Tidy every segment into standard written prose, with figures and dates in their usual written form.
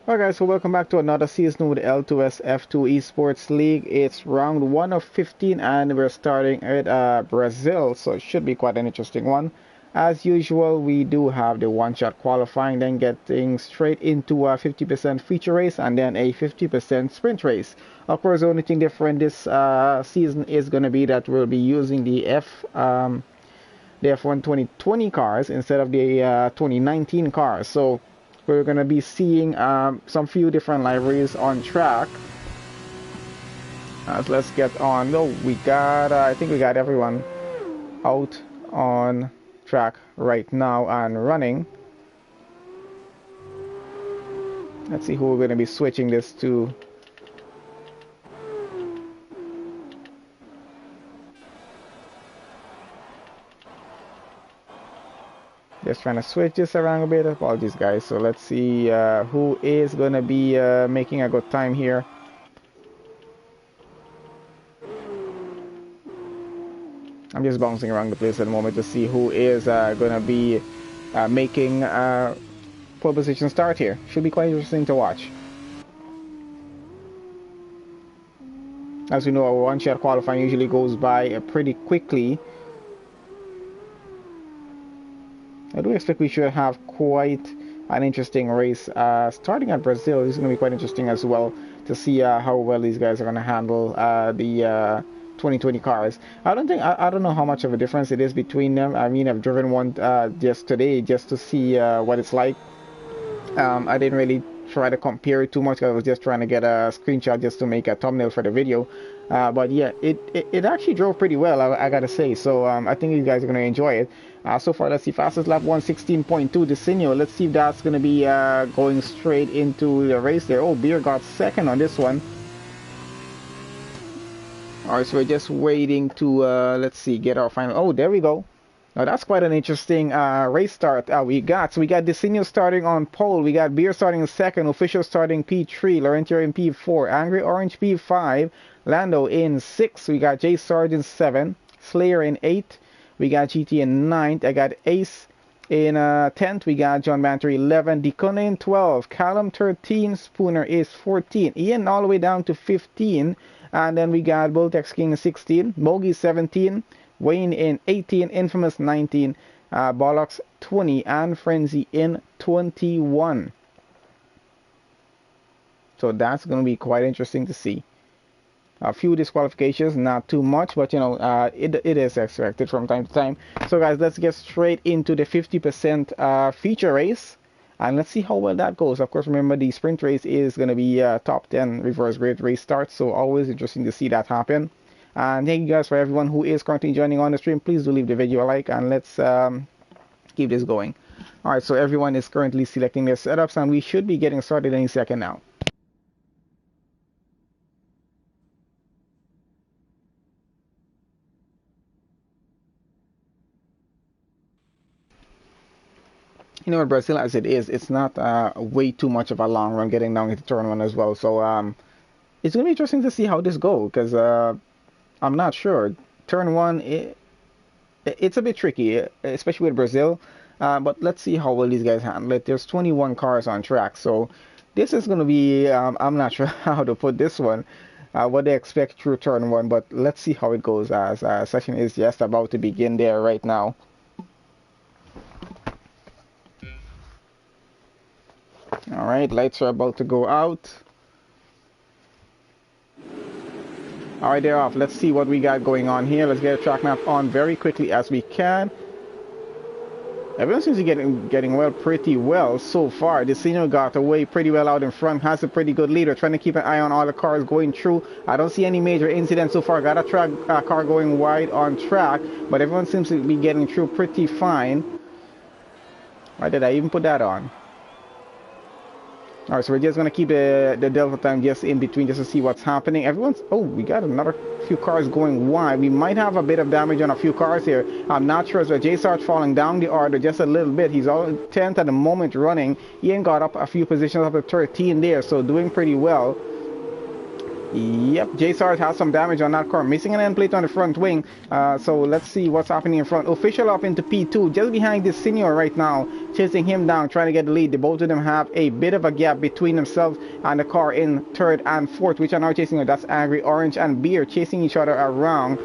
Alright guys, so welcome back to another season with L2S F2 Esports League. It's round 1 of 15 and we're starting at Brazil, so it should be quite an interesting one. As usual, we do have the one-shot qualifying, then getting straight into a 50% feature race and then a 50% sprint race. Of course, the only thing different this season is going to be that we'll be using the F1 2020 cars instead of the 2019 cars. So we're going to be seeing some few different libraries on track. So let's get on. No, we got, I think we got everyone out on track right now and running. Let's see who we're going to be switching this to. Just trying to switch this around a bit. Apologies, guys. So let's see who is going to be making a good time here. I'm just bouncing around the place at the moment to see who is going to be making pole position start here. Should be quite interesting to watch. As we know, our one-shot qualifying usually goes by pretty quickly. I do expect we should have quite an interesting race starting at Brazil. This is going to be quite interesting as well to see how well these guys are going to handle the 2020 cars. I don't know how much of a difference it is between them. I mean, I've driven one just today just to see what it's like. I didn't really try to compare it too much. I was just trying to get a screenshot just to make a thumbnail for the video. But yeah, it actually drove pretty well, I gotta say. So I think you guys are gonna enjoy it. So far, let's see, fastest lap 116.2 Decinio. Let's see if that's gonna be going straight into the race there. Oh, Beer got second on this one. Alright, so we're just waiting to let's see, get our final. Oh, there we go. Now that's quite an interesting race start we got. So we got Decinio starting on pole, we got Beer starting in second, Official starting P3, Laurentio in P4, Angry Orange P5, Lando in 6, we got Jay Sarge in 7, Slayer in 8, we got GT in 9th, I got Ace in 10th, we got John Banter 11, Dicone in 12, Callum 13, Spooner is 14, Ian all the way down to 15, and then we got Boltex King in 16, Mogi 17, Wayne in 18, Infamous 19, Bollocks 20, and Frenzy in 21. So that's going to be quite interesting to see. A few disqualifications, not too much, but you know, it is expected from time to time. So guys, let's get straight into the 50% feature race. And let's see how well that goes. Of course, remember the sprint race is going to be top 10 reverse grid race starts. So always interesting to see that happen. And thank you guys for everyone who is currently joining on the stream. Please do leave the video a like and let's keep this going. Alright, so everyone is currently selecting their setups and we should be getting started any second now. You know, in Brazil as it is, it's not way too much of a long run getting down into turn 1 as well. So it's going to be interesting to see how this goes because I'm not sure. Turn 1, it's a bit tricky, especially with Brazil. But let's see how well these guys handle it. There's 21 cars on track, so this is going to be, I'm not sure how to put this one, what they expect through turn 1, but let's see how it goes as session is just about to begin there right now. Alright, lights are about to go out. Alright, they're off. Let's see what we got going on here. Let's get a track map on very quickly as we can. Everyone seems to be getting well pretty well so far. Decinio got away pretty well out in front, has a pretty good leader, trying to keep an eye on all the cars going through. I don't see any major incidents so far. Got a car going wide on track, but everyone seems to be getting through pretty fine. Why did I even put that on? Alright, so we're just going to keep the delta time just in between just to see what's happening. Oh, we got another few cars going wide. We might have a bit of damage on a few cars here. I'm not sure. So Jay starts falling down the order just a little bit. He's all 10th at the moment running. Ian got up a few positions up to 13 there, so doing pretty well. Yep, J Sarge has some damage on that car, missing an end plate on the front wing. So let's see what's happening in front. Official up into P2, just behind this senior right now, chasing him down, trying to get the lead. The both of them have a bit of a gap between themselves and the car in third and fourth, which are now chasing. That's Angry Orange and Beer chasing each other around.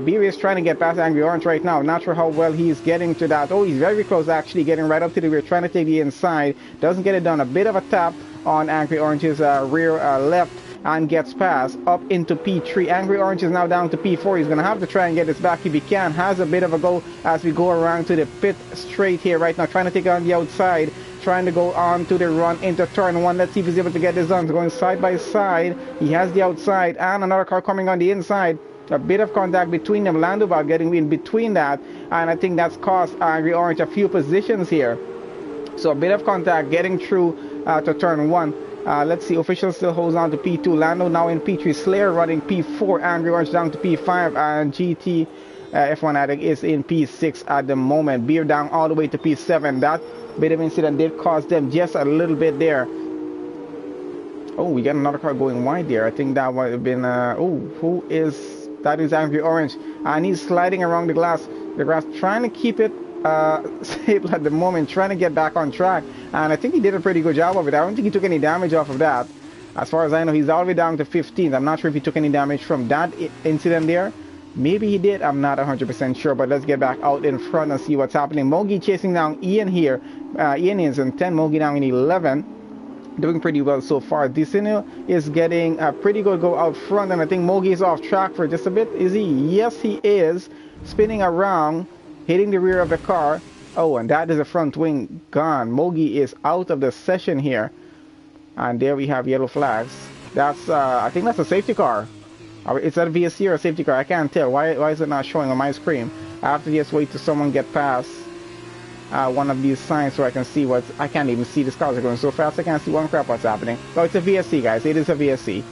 Beer is trying to get past Angry Orange right now. Not sure how well he's getting to that. Oh, he's very close actually, getting right up to the rear, trying to take the inside. Doesn't get it done. A bit of a tap on Angry Orange's rear left, and gets past up into P3. Angry Orange is now down to P4. He's going to have to try and get this back if he can. Has a bit of a go as we go around to the pit straight here right now. Trying to take it on the outside. Trying to go on to the run into turn one. Let's see if he's able to get this done. He's going side by side. He has the outside and another car coming on the inside. A bit of contact between them. Landaubar getting in between that. And I think that's cost Angry Orange a few positions here. So a bit of contact getting through to turn one. Let's see, Official still holds on to P2. Lando now in P3. Slayer running P4. Angry Orange down to P5. And GT F1 Addict is in P6 at the moment. Beer down all the way to P7. That bit of incident did cost them just a little bit there. Oh, we got another car going wide there. I think that might have been... who is... That is Angry Orange. And he's sliding around the grass, trying to keep it stable at the moment, trying to get back on track, and I think he did a pretty good job of it. I don't think he took any damage off of that. As far as I know, he's all the way down to 15th. I'm not sure if he took any damage from that incident there. Maybe he did, I'm not 100% sure, but let's get back out in front and see what's happening. Mogi chasing down Ian here. Ian is in 10, Mogi down in 11. Doing pretty well so far. Dicino is getting a pretty good go out front, and I think Mogi is off track for just a bit. Is he? Yes, he is. Spinning around, hitting the rear of the car. Oh, and that is the front wing gone. Mogi is out of the session here. And there we have yellow flags. That's, I think that's a safety car. It's a VSC or a safety car. I can't tell. Why is it not showing on my screen? I have to just wait till someone get past one of these signs so I can see what's... I can't even see. These cars are going so fast I can't see one crap what's happening. Oh, it's a VSC, guys. It is a VSC.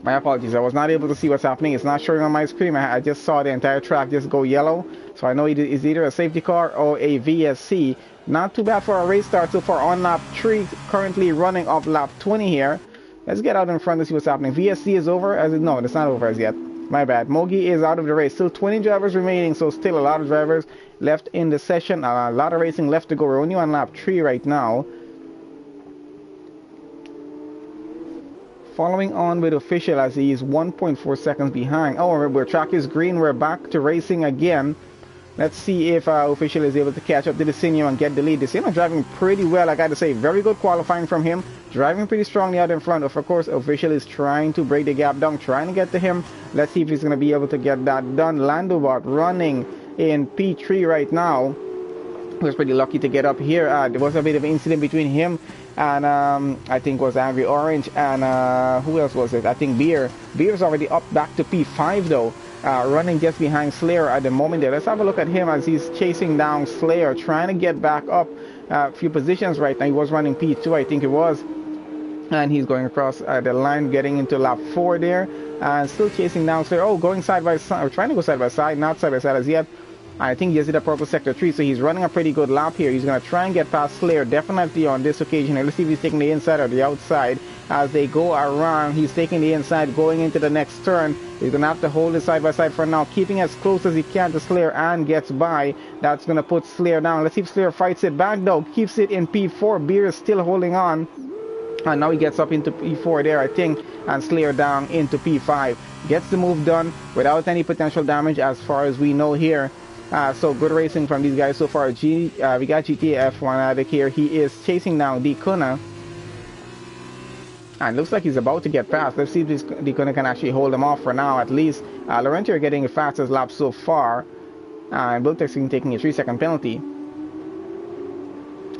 My apologies, I was not able to see what's happening. It's not showing on my screen. I just saw the entire track just go yellow. So I know it is either a safety car or a VSC. Not too bad for a race start so far on lap 3. Currently running off lap 20 here. Let's get out in front and see what's happening. VSC is over? No, it's not over as yet. My bad. Mogi is out of the race. Still 20 drivers remaining, so still a lot of drivers left in the session. A lot of racing left to go. We're only on lap 3 right now. Following on with Official as he is 1.4 seconds behind. Oh, remember, track is green. We're back to racing again. Let's see if Official is able to catch up to Dicino and get the lead. Dicino driving pretty well, I gotta say. Very good qualifying from him. Driving pretty strongly out in front. Of course, Official is trying to break the gap down, trying to get to him. Let's see if he's going to be able to get that done. Landaubar running in P3 right now. He was pretty lucky to get up here. There was a bit of an incident between him and I think it was Angry Orange and who else was it? I think Beer. Beer's already up back to P5 though. Running just behind Slayer at the moment there. Let's have a look at him as he's chasing down Slayer, trying to get back up a few positions right now. He was running P2, I think it was. And he's going across the line, getting into lap 4 there. And still chasing down Slayer. Oh, going side by side, or trying to go side by side, not side by side as yet. I think he just hit a purple sector 3, so he's running a pretty good lap here. He's going to try and get past Slayer, definitely on this occasion. Let's see if he's taking the inside or the outside. As they go around, he's taking the inside, going into the next turn. He's going to have to hold it side by side for now, keeping as close as he can to Slayer and gets by. That's going to put Slayer down. Let's see if Slayer fights it back though. Keeps it in P4. Beer is still holding on. And now he gets up into P4 there, I think, and Slayer down into P5. Gets the move done without any potential damage as far as we know here. So good racing from these guys so far. We got GT F1 Addict here. He is chasing down Dicuna. And looks like he's about to get past. Let's see if this Dicuna can actually hold him off for now at least. Laurentier getting the fastest lap so far. And Bultex taking a 3-second penalty.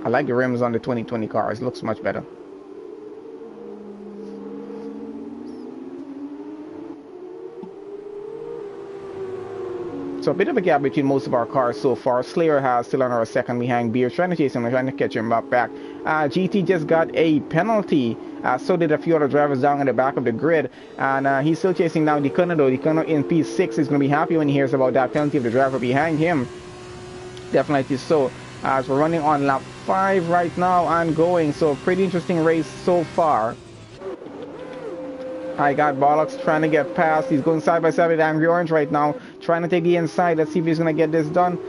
I like the rims on the 2020 cars. It looks much better. So a bit of a gap between most of our cars so far. Slayer has still on our second behind Beer, trying to chase him and trying to catch him up back. GT just got a penalty. So did a few other drivers down in the back of the grid. And he's still chasing down Dicuna though. Dicuna in P6 is going to be happy when he hears about that penalty of the driver behind him. Definitely so. As we're running on lap 5 right now and going. So pretty interesting race so far. I got Bollocks trying to get past. He's going side by side with Angry Orange right now, trying to take the inside. Let's see if he's going to get this done.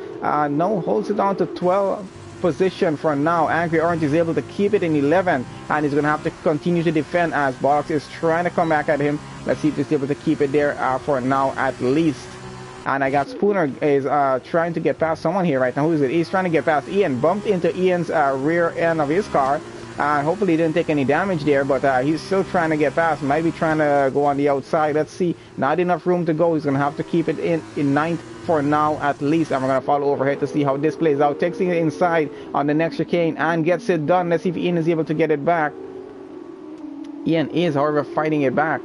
No, holds it down to 12 position for now. Angry Orange is able to keep it in 11, and he's going to have to continue to defend as Bollocks is trying to come back at him. Let's see if he's able to keep it there for now at least. And I got Spooner is trying to get past someone here right now. Who is it? He's trying to get past Ian. Bumped into Ian's rear end of his car. Hopefully he didn't take any damage there, but he's still trying to get past. Might be trying to go on the outside. Let's see. Not enough room to go. He's going to have to keep it in ninth for now at least. And we're going to follow overhead to see how this plays out. Takes it inside on the next chicane and gets it done. Let's see if Ian is able to get it back. Ian is, however, fighting it back.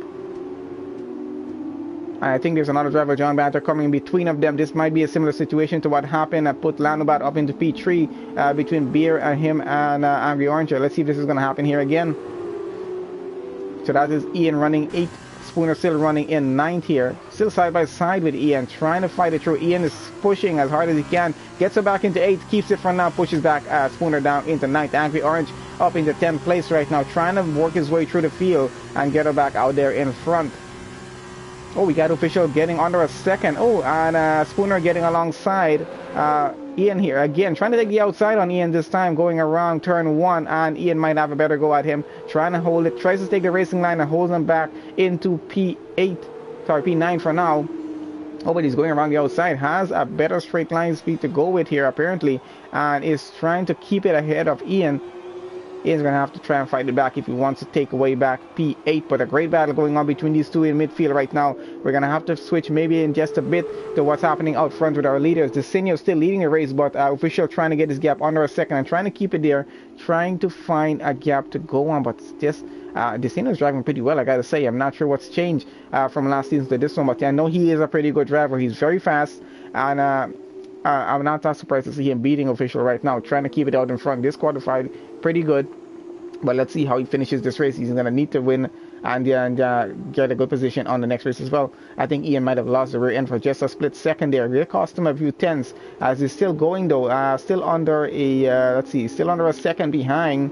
I think there's another driver, John Banter, coming in between of them. This might be a similar situation to what happened. I put Landobat up into P3 between Beer and him and Angry Orange. Let's see if this is going to happen here again. So that is Ian running 8th. Spooner still running in 9th here. Still side by side with Ian, trying to fight it through. Ian is pushing as hard as he can. Gets it back into 8th, keeps it for now, pushes back Spooner down into 9th. Angry Orange up into 10th place right now, trying to work his way through the field and get her back out there in front. Oh, we got Official getting under a second. Oh, and Spooner getting alongside Ian here. Again, trying to take the outside on Ian this time, going around turn 1, and Ian might have a better go at him. Trying to hold it. Tries to take the racing line and holds him back into P9 for now. Oh, but he's going around the outside. Has a better straight line speed to go with here, apparently, and is trying to keep it ahead of Ian. Ian's going to have to try and fight it back if he wants to take away back P8, but a great battle going on between these two in midfield right now. We're going to have to switch maybe in just a bit to what's happening out front with our leaders. Desenio still leading the race, but Official trying to get his gap under a second and trying to keep it there, trying to find a gap to go on, but just Desenio's driving pretty well, I got to say. I'm not sure what's changed from last season to this one, but I know he is a pretty good driver. He's very fast, and I'm not that surprised to see him beating Official right now, trying to keep it out in front. This qualified pretty good, but let's see how he finishes this race. He's going to need to win and get a good position on the next race as well. I think Ian might have lost the rear end for just a split second there. It cost him a few tenths as he's still going though, still under a second behind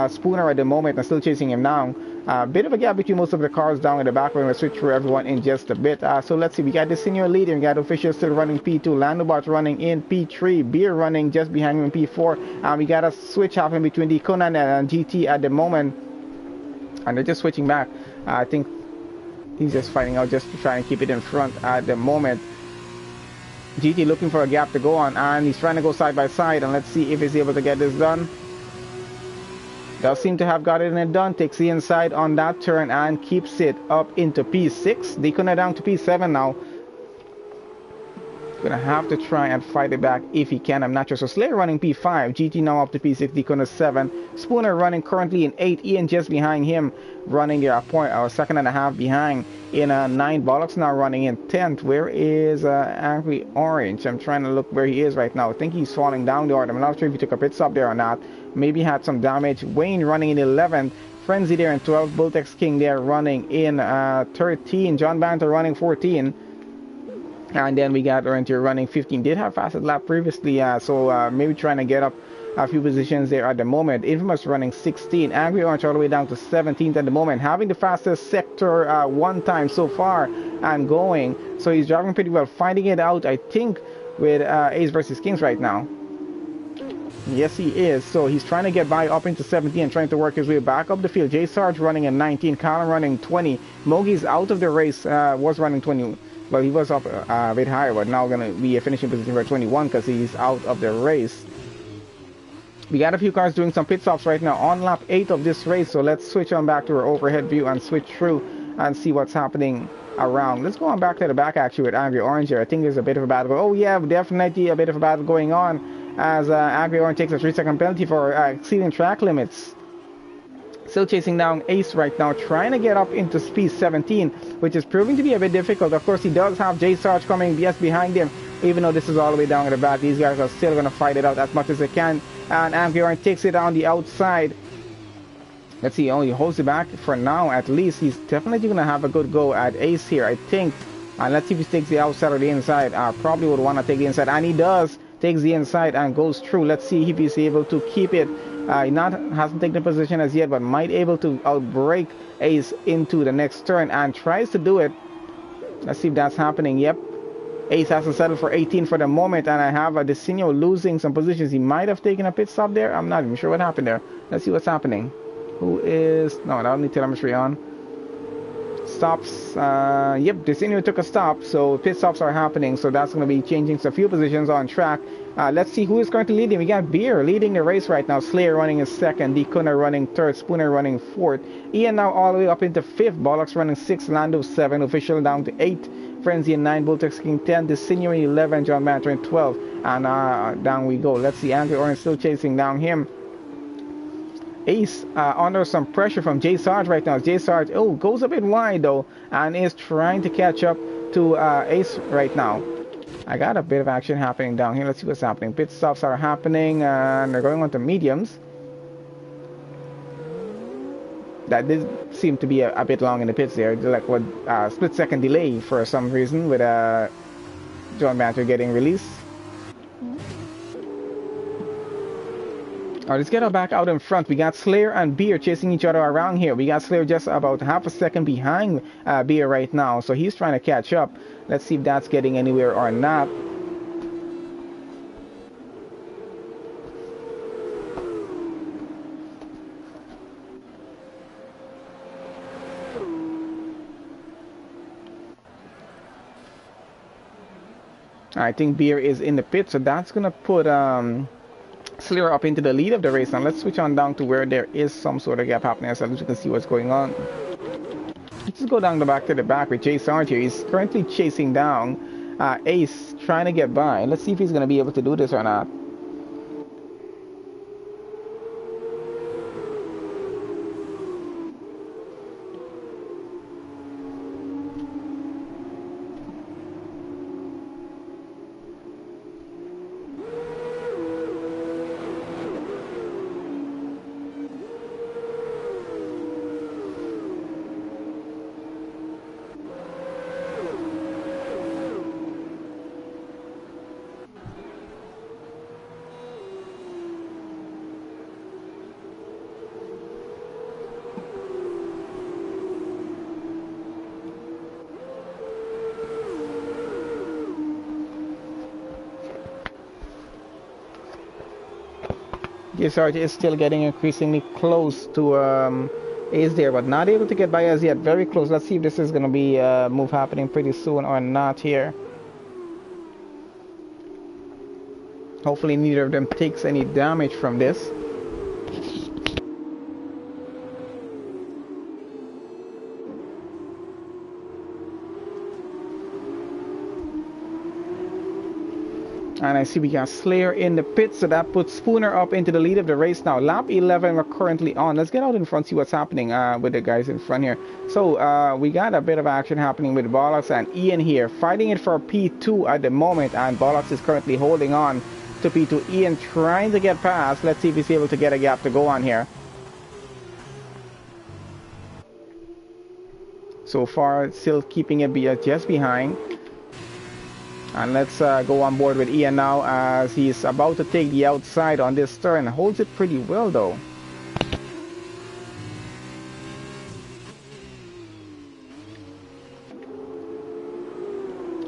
Spooner at the moment and still chasing him now. Bit of a gap between most of the cars down in the back. We're going to switch through everyone in just a bit. So let's see. We got the senior leader. We got Official still running P2. Landobot running in P3. Beer running just behind him in P4. We got a switch happening between the Conan and GT at the moment. And they're just switching back. I think he's just fighting out just to try and keep it in front at the moment. GT looking for a gap to go on. And he's trying to go side by side. And let's see if he's able to get this done. Does seem to have got it and done. Takes the inside on that turn and keeps it up into P6. Deacon down to P7 now. Gonna have to try and fight it back if he can. I'm not sure. So Slayer running P5. GT now up to P6. Deacon 7. Spooner running currently in 8. Ian just behind him, running a point or a second and a half behind in 9. Bollocks now running in 10th. Where is Angry Orange? I'm trying to look where he is right now. I think he's falling down the order. I'm not sure if he took a pit stop there or not. Maybe had some damage. Wayne running in 11th. Frenzy there in 12th. Bultex King there running in 13. John Banter running 14. And then we got Orientier running 15. Did have fastest lap previously, so maybe trying to get up a few positions there at the moment. Infamous running 16. Angry Orange all the way down to 17th at the moment. Having the fastest sector one time so far and going. So he's driving pretty well. Finding it out, I think, with Ace versus Kings right now. Yes, he is. So he's trying to get by up into 17 and trying to work his way back up the field. J Sarge running in 19. Colin running 20. Mogi's out of the race, was running 20. Well, he was up a bit higher, but now going to be a finishing position for 21 because he's out of the race. We got a few cars doing some pit stops right now on lap 8 of this race. So let's switch on back to our overhead view and switch through and see what's happening around. Let's go on back to the back actually with Angry Orange here. I think there's a bit of a battle. Oh yeah, definitely a bit of a battle going on as Angry Orange takes a 3-second penalty for exceeding track limits. Still chasing down Ace right now, trying to get up into speed 17, which is proving to be a bit difficult. Of course, he does have J Sarge coming just behind him, even though this is all the way down at the back. These guys are still going to fight it out as much as they can. And Angry Orange takes it on the outside. Let's see, he holds it back for now at least. He's definitely going to have a good go at Ace here, I think. And let's see if he takes the outside or the inside. Probably would want to take the inside, and he does. Takes the inside and goes through. Let's see if he's able to keep it Hasn't taken a position as yet, but might able to outbreak Ace into the next turn and tries to do it. Let's see if that's happening. Yep. Ace has to settle for 18 for the moment, and I have a Desinio losing some positions. He might have taken a pit stop there. I'm not even sure what happened there. Let's see what's happening. Who is... No, I don't need telemetry on. Stops. Yep, Desinio took a stop, so pit stops are happening. So that's going to be changing a few positions on track. Let's see who is currently leading. We got Beer leading the race right now. Slayer running in second. Decuna running third. Spooner running fourth. Ian now all the way up into fifth. Bollocks running sixth. Lando 7. Official down to 8. Frenzy in 9. Bulltex King 10. Desinio in 11. John Matter in 12. And down we go. Let's see. Angry Orange still chasing down him. Ace under some pressure from J Sarge right now. J Sarge goes a bit wide though and is trying to catch up to Ace right now. I got a bit of action happening down here. Let's see what's happening. Pit stops are happening and they're going on to mediums. That did seem to be a bit long in the pits there. Like what split second delay for some reason with John Banter getting released. Alright, let's get her back out in front. We got Slayer and Beer chasing each other around here. We got Slayer just about half a second behind Beer right now, so he's trying to catch up. Let's see if that's getting anywhere or not. I think Beer is in the pit, so that's gonna put Slayer up into the lead of the race. Now let's switch on down to where there is some sort of gap happening so you can see what's going on. Let's just go down the back to the back with Jay Sarge here. He's currently chasing down Ace, trying to get by. Let's see if he's going to be able to do this or not. Sarge is still getting increasingly close to Ace there, but not able to get by as yet. Very close. Let's see if this is going to be a move happening pretty soon or not here. Hopefully neither of them takes any damage from this. And I see we got Slayer in the pit, so that puts Spooner up into the lead of the race now. Lap 11 we're currently on. Let's get out in front, see what's happening with the guys in front here. So we got a bit of action happening with Bollocks and Ian here, fighting it for P2 at the moment, and Bollocks is currently holding on to P2. Ian trying to get past. Let's see if he's able to get a gap to go on here. So far, still keeping it just behind. And let's go on board with Ian now as he's about to take the outside on this turn. Holds it pretty well though.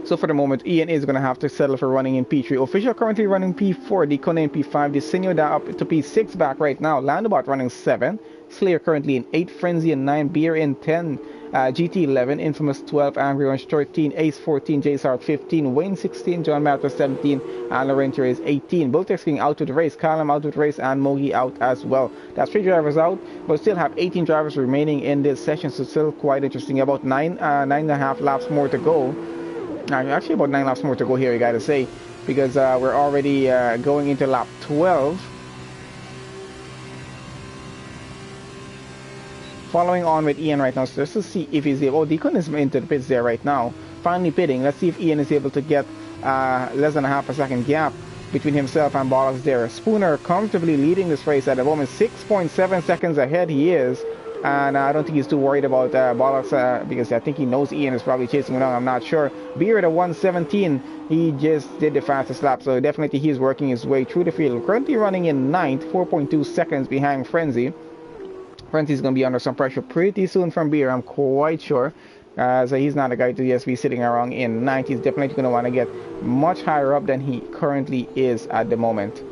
So for the moment, Ian is going to have to settle for running in P3. Official currently running P4, Decona in P5, Desinio down up to P6 back right now. Landabot running 7, Slayer currently in 8, Frenzy in 9, Beer in 10, GT 11, Infamous 12, Angry Orange 13, Ace 14, JSAR 15, Wayne 16, John Matter 17, and Laurentier is 18. Bulltex being out to the race, Callum out to the race, and Mogi out as well. That's 3 drivers out, but still have 18 drivers remaining in this session, so still quite interesting. About 9.5 laps more to go. Actually about 9 laps more to go here, you gotta say, because we're already going into lap 12. Following on with Ian right now, so just to see if he's able... Oh, Deacon is into the pits there right now. Finally pitting. Let's see if Ian is able to get less than a half a second gap between himself and Bollocks there. Spooner comfortably leading this race at the moment. 6.7 seconds ahead he is. and I don't think he's too worried about Bollocks because I think he knows Ian is probably chasing him along. I'm not sure. Beer at a 117, he just did the fastest lap, so definitely he's working his way through the field. Currently running in 9th, 4.2 seconds behind Frenzy. Frenzy's going to be under some pressure pretty soon from Beer, I'm quite sure. So he's not a guy to just be sitting around in 9th. He's definitely going to want to get much higher up than he currently is at the moment.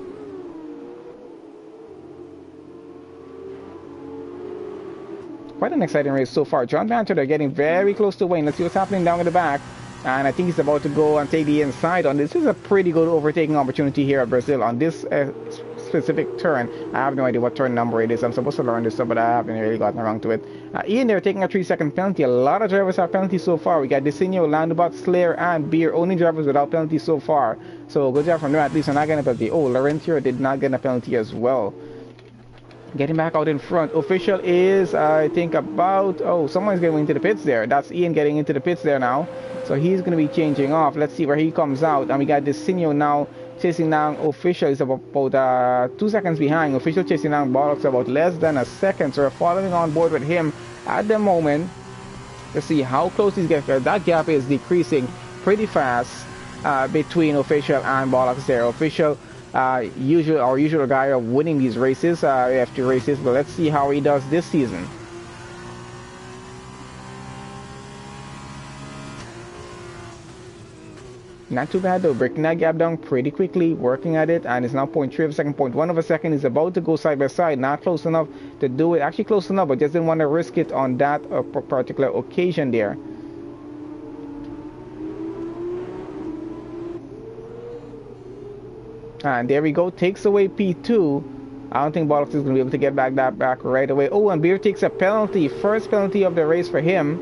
Quite an exciting race so far. John Banter, they're getting very close to Wayne. Let's see what's happening down in the back. And I think he's about to go and take the inside on this. This is a pretty good overtaking opportunity here at Brazil on this specific turn. I have no idea what turn number it is. I'm supposed to learn this stuff, but I haven't really gotten around to it. Ian, they're taking a 3-second penalty. A lot of drivers have penalties so far. We got Desinho, Landabot, Slayer, and Beer. Only drivers without penalties so far. So good job from them. At least they're not getting a penalty. Oh, Laurentio did not get a penalty as well. Getting back out in front. Official is, I think, about... Oh, someone's going into the pits there. That's Ian getting into the pits there now. So he's going to be changing off. Let's see where he comes out. And we got Desinho now chasing down Official. Is about 2 seconds behind. Official chasing down Bollocks about less than a second. So we're following on board with him at the moment. Let's see how close he's getting. That gap is decreasing pretty fast between Official and Bollocks there. Official... our usual guy of winning these races, after races, but let's see how he does this season. Not too bad though, breaking that gap down pretty quickly, working at it, and it's now 0.3 of a second, 0.1 of a second. Is about to go side by side, not close enough to do it, actually close enough, but just didn't want to risk it on that particular occasion there. And there we go, takes away P2. I don't think Bollocks is going to be able to get that back right away. Oh, and Beer takes a penalty. First penalty of the race for him.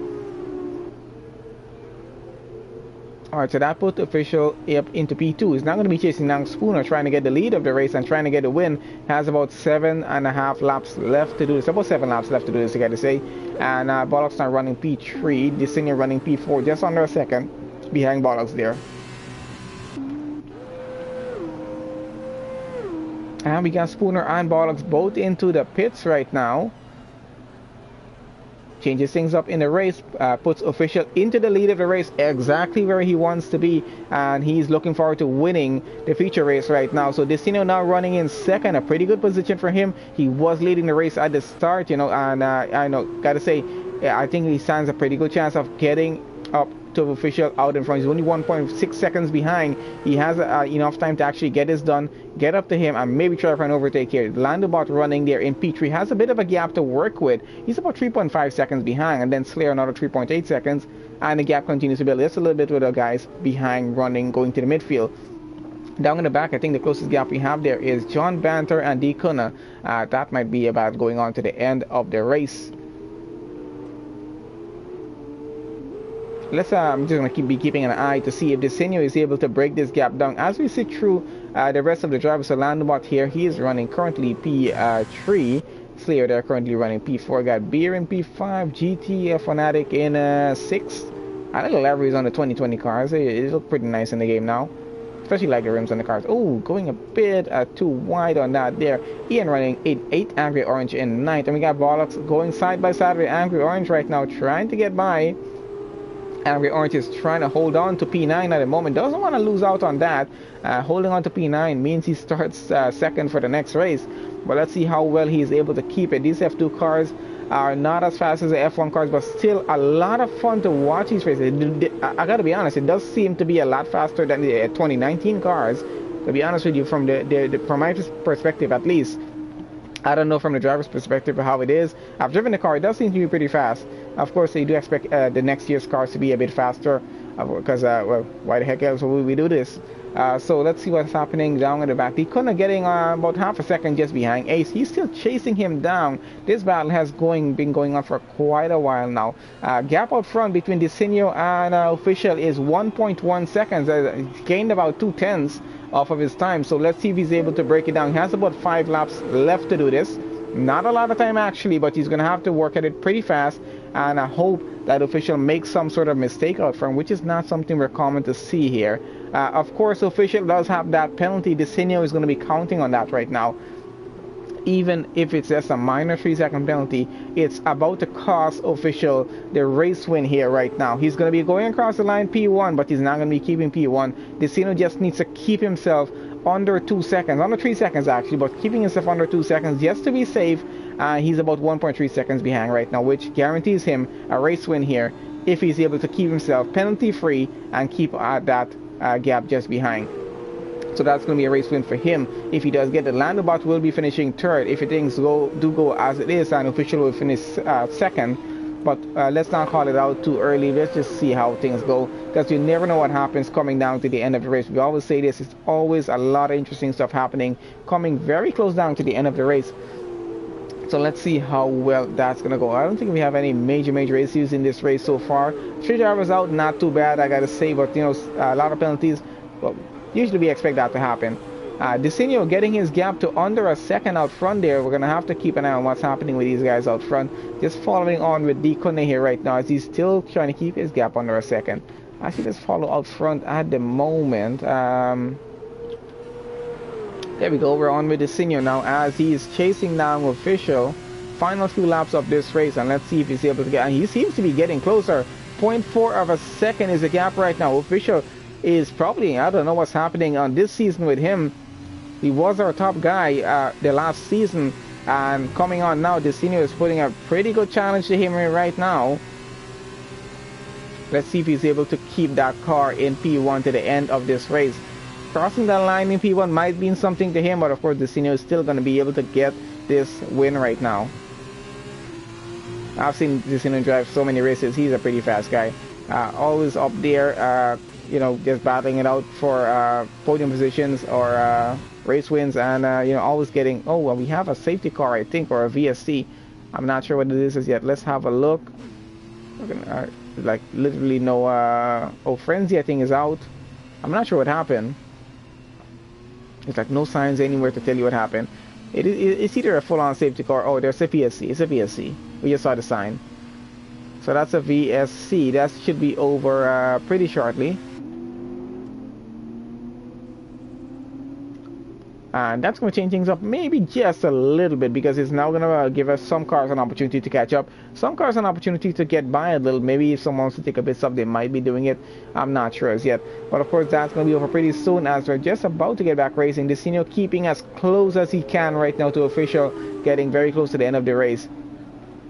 Alright, so that put Official up into P2. He's not going to be chasing down Spooner, trying to get the lead of the race and trying to get the win. Has about 7.5 laps left to do this. About 7 laps left to do this, I got to say. And Bollocks now running P3. This senior running P4, just under a second behind Bollocks there. And we got Spooner and Bollocks both into the pits right now. Changes things up in the race, puts Official into the lead of the race, exactly where he wants to be, and he's looking forward to winning the feature race right now. So Destino now running in second, a pretty good position for him. He was leading the race at the start, you know, and I know, gotta say, I think he stands a pretty good chance of getting up to Official out in front. He's only 1.6 seconds behind. He has enough time to actually get this done, get up to him, and maybe try for an overtake here. Landabot running there in P3 has a bit of a gap to work with. He's about 3.5 seconds behind, and then Slayer another 3.8 seconds, and the gap continues to build just a little bit with the guys behind running, going to the midfield. Down in the back, I think the closest gap we have there is John Banter and D. Kuna. That might be about going on to the end of the race. I'm just going to be keeping an eye to see if Desinho is able to break this gap down as we sit through the rest of the drivers. So Landabot here, he is running currently P3. Slayer, they're currently running P4. Got Beer in P5, GT Fanatic in 6th. I like the liveries on the 2020 cars. It looks pretty nice in the game now. Especially like the rims on the cars. Oh, going a bit too wide on that there. Ian running 8 Angry Orange in 9th. And we got Bollocks going side by side with Angry Orange right now, trying to get by. Angry Orange is trying to hold on to P9 at the moment. Doesn't want to lose out on that. Holding on to P9 means he starts second for the next race. But let's see how well he's able to keep it. These F2 cars are not as fast as the F1 cars, but still a lot of fun to watch these races. I gotta be honest, it does seem to be a lot faster than the 2019 cars. To be honest with you, from from my perspective at least. I don't know from the driver's perspective how it is. I've driven the car, it does seem to be pretty fast. Of course, they do expect the next year's cars to be a bit faster because, well, why the heck else would we do this? So let's see what's happening down in the back. Licona getting about half a second just behind Ace. He's still chasing him down. This battle has been going on for quite a while now. Gap out front between Desinho and Official is 1.1 seconds. He's gained about 2/10 off of his time. So let's see if he's able to break it down. He has about 5 laps left to do this. Not a lot of time actually, but he's going to have to work at it pretty fast. And I hope that Official makes some sort of mistake out front, which is not something we're common to see here. Of course, Official does have that penalty. Desinho is going to be counting on that right now. even if it's just a minor 3-second penalty, it's about to cost official the race win here right now. He's going to be going across the line P1, but he's not going to be keeping P1. Decino just needs to keep himself under 2 seconds, under 3 seconds actually, but keeping himself under 2 seconds just to be safe. He's about 1.3 seconds behind right now, which guarantees him a race win here if he's able to keep himself penalty free and keep that gap just behind. So that's going to be a race win for him if he does get it. Landobot will be finishing third if things do go as it is, and official will finish second. But let's not call it out too early. Let's just see how things go, because you never know what happens coming down to the end of the race. We always say this, it's always a lot of interesting stuff happening coming very close down to the end of the race. So let's see how well that's going to go. I don't think we have any major issues in this race so far. 3 drivers out, not too bad, I got to say, but you know, a lot of penalties. Well, usually we expect that to happen. Decino getting his gap to under a second out front there. We're going to have to keep an eye on what's happening with these guys out front. Just following on with Dikone here right now as he's still trying to keep his gap under a second. Actually, let's follow out front at the moment. There we go, we're on with Decino now as he's chasing down official. Final few laps of this race, and let's see if he's able to get, and he seems to be getting closer. 0.4 of a second is the gap right now. Official is probably, I don't know what's happening on this season with him. He was our top guy the last season, and coming on now, Decino is putting a pretty good challenge to him right now. Let's see if he's able to keep that car in P1 to the end of this race. Crossing that line in P1 might mean something to him, but of course Decino is still going to be able to get this win right now. I've seen Decino drive so many races. He's a pretty fast guy. Always up there, you know, just battling it out for podium positions or race wins, and you know, always getting. Oh, well, we have a safety car, I think, or a VSC. I'm not sure what it is as yet. Let's have a look. Like literally no. Oh, Frenzy, I think, is out. I'm not sure what happened. It's like no signs anywhere to tell you what happened. It's either a full-on safety car. Oh, there's a VSC. It's a VSC. We just saw the sign. So that's a VSC. That should be over pretty shortly. And that's going to change things up maybe just a little bit, because it's now going to give us some cars an opportunity to catch up, some cars an opportunity to get by a little. Maybe if someone wants to take a bit up, they might be doing it. I'm not sure as yet, but of course that's going to be over pretty soon as we're just about to get back racing. Decino keeping as close as he can right now to official, getting very close to the end of the race.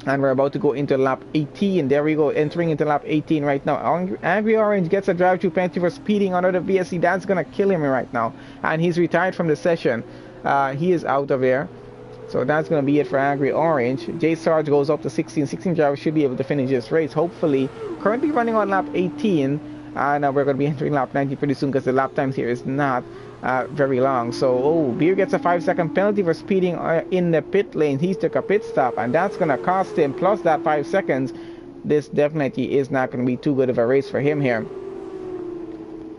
And we're about to go into lap 18. There we go, entering into lap 18 right now. Angry Orange gets a drive-through penalty for speeding under the VSC. That's going to kill him right now. And he's retired from the session. He is out of there. So that's going to be it for Angry Orange. J Sarge goes up to 16. 16 drivers should be able to finish this race, hopefully. Currently running on lap 18. And we're going to be entering lap 19 pretty soon, because the lap times here is not very long. So, oh, Beer gets a 5-second penalty for speeding in the pit lane. He took a pit stop, and that's going to cost him, plus that 5 seconds. This definitely is not going to be too good of a race for him here.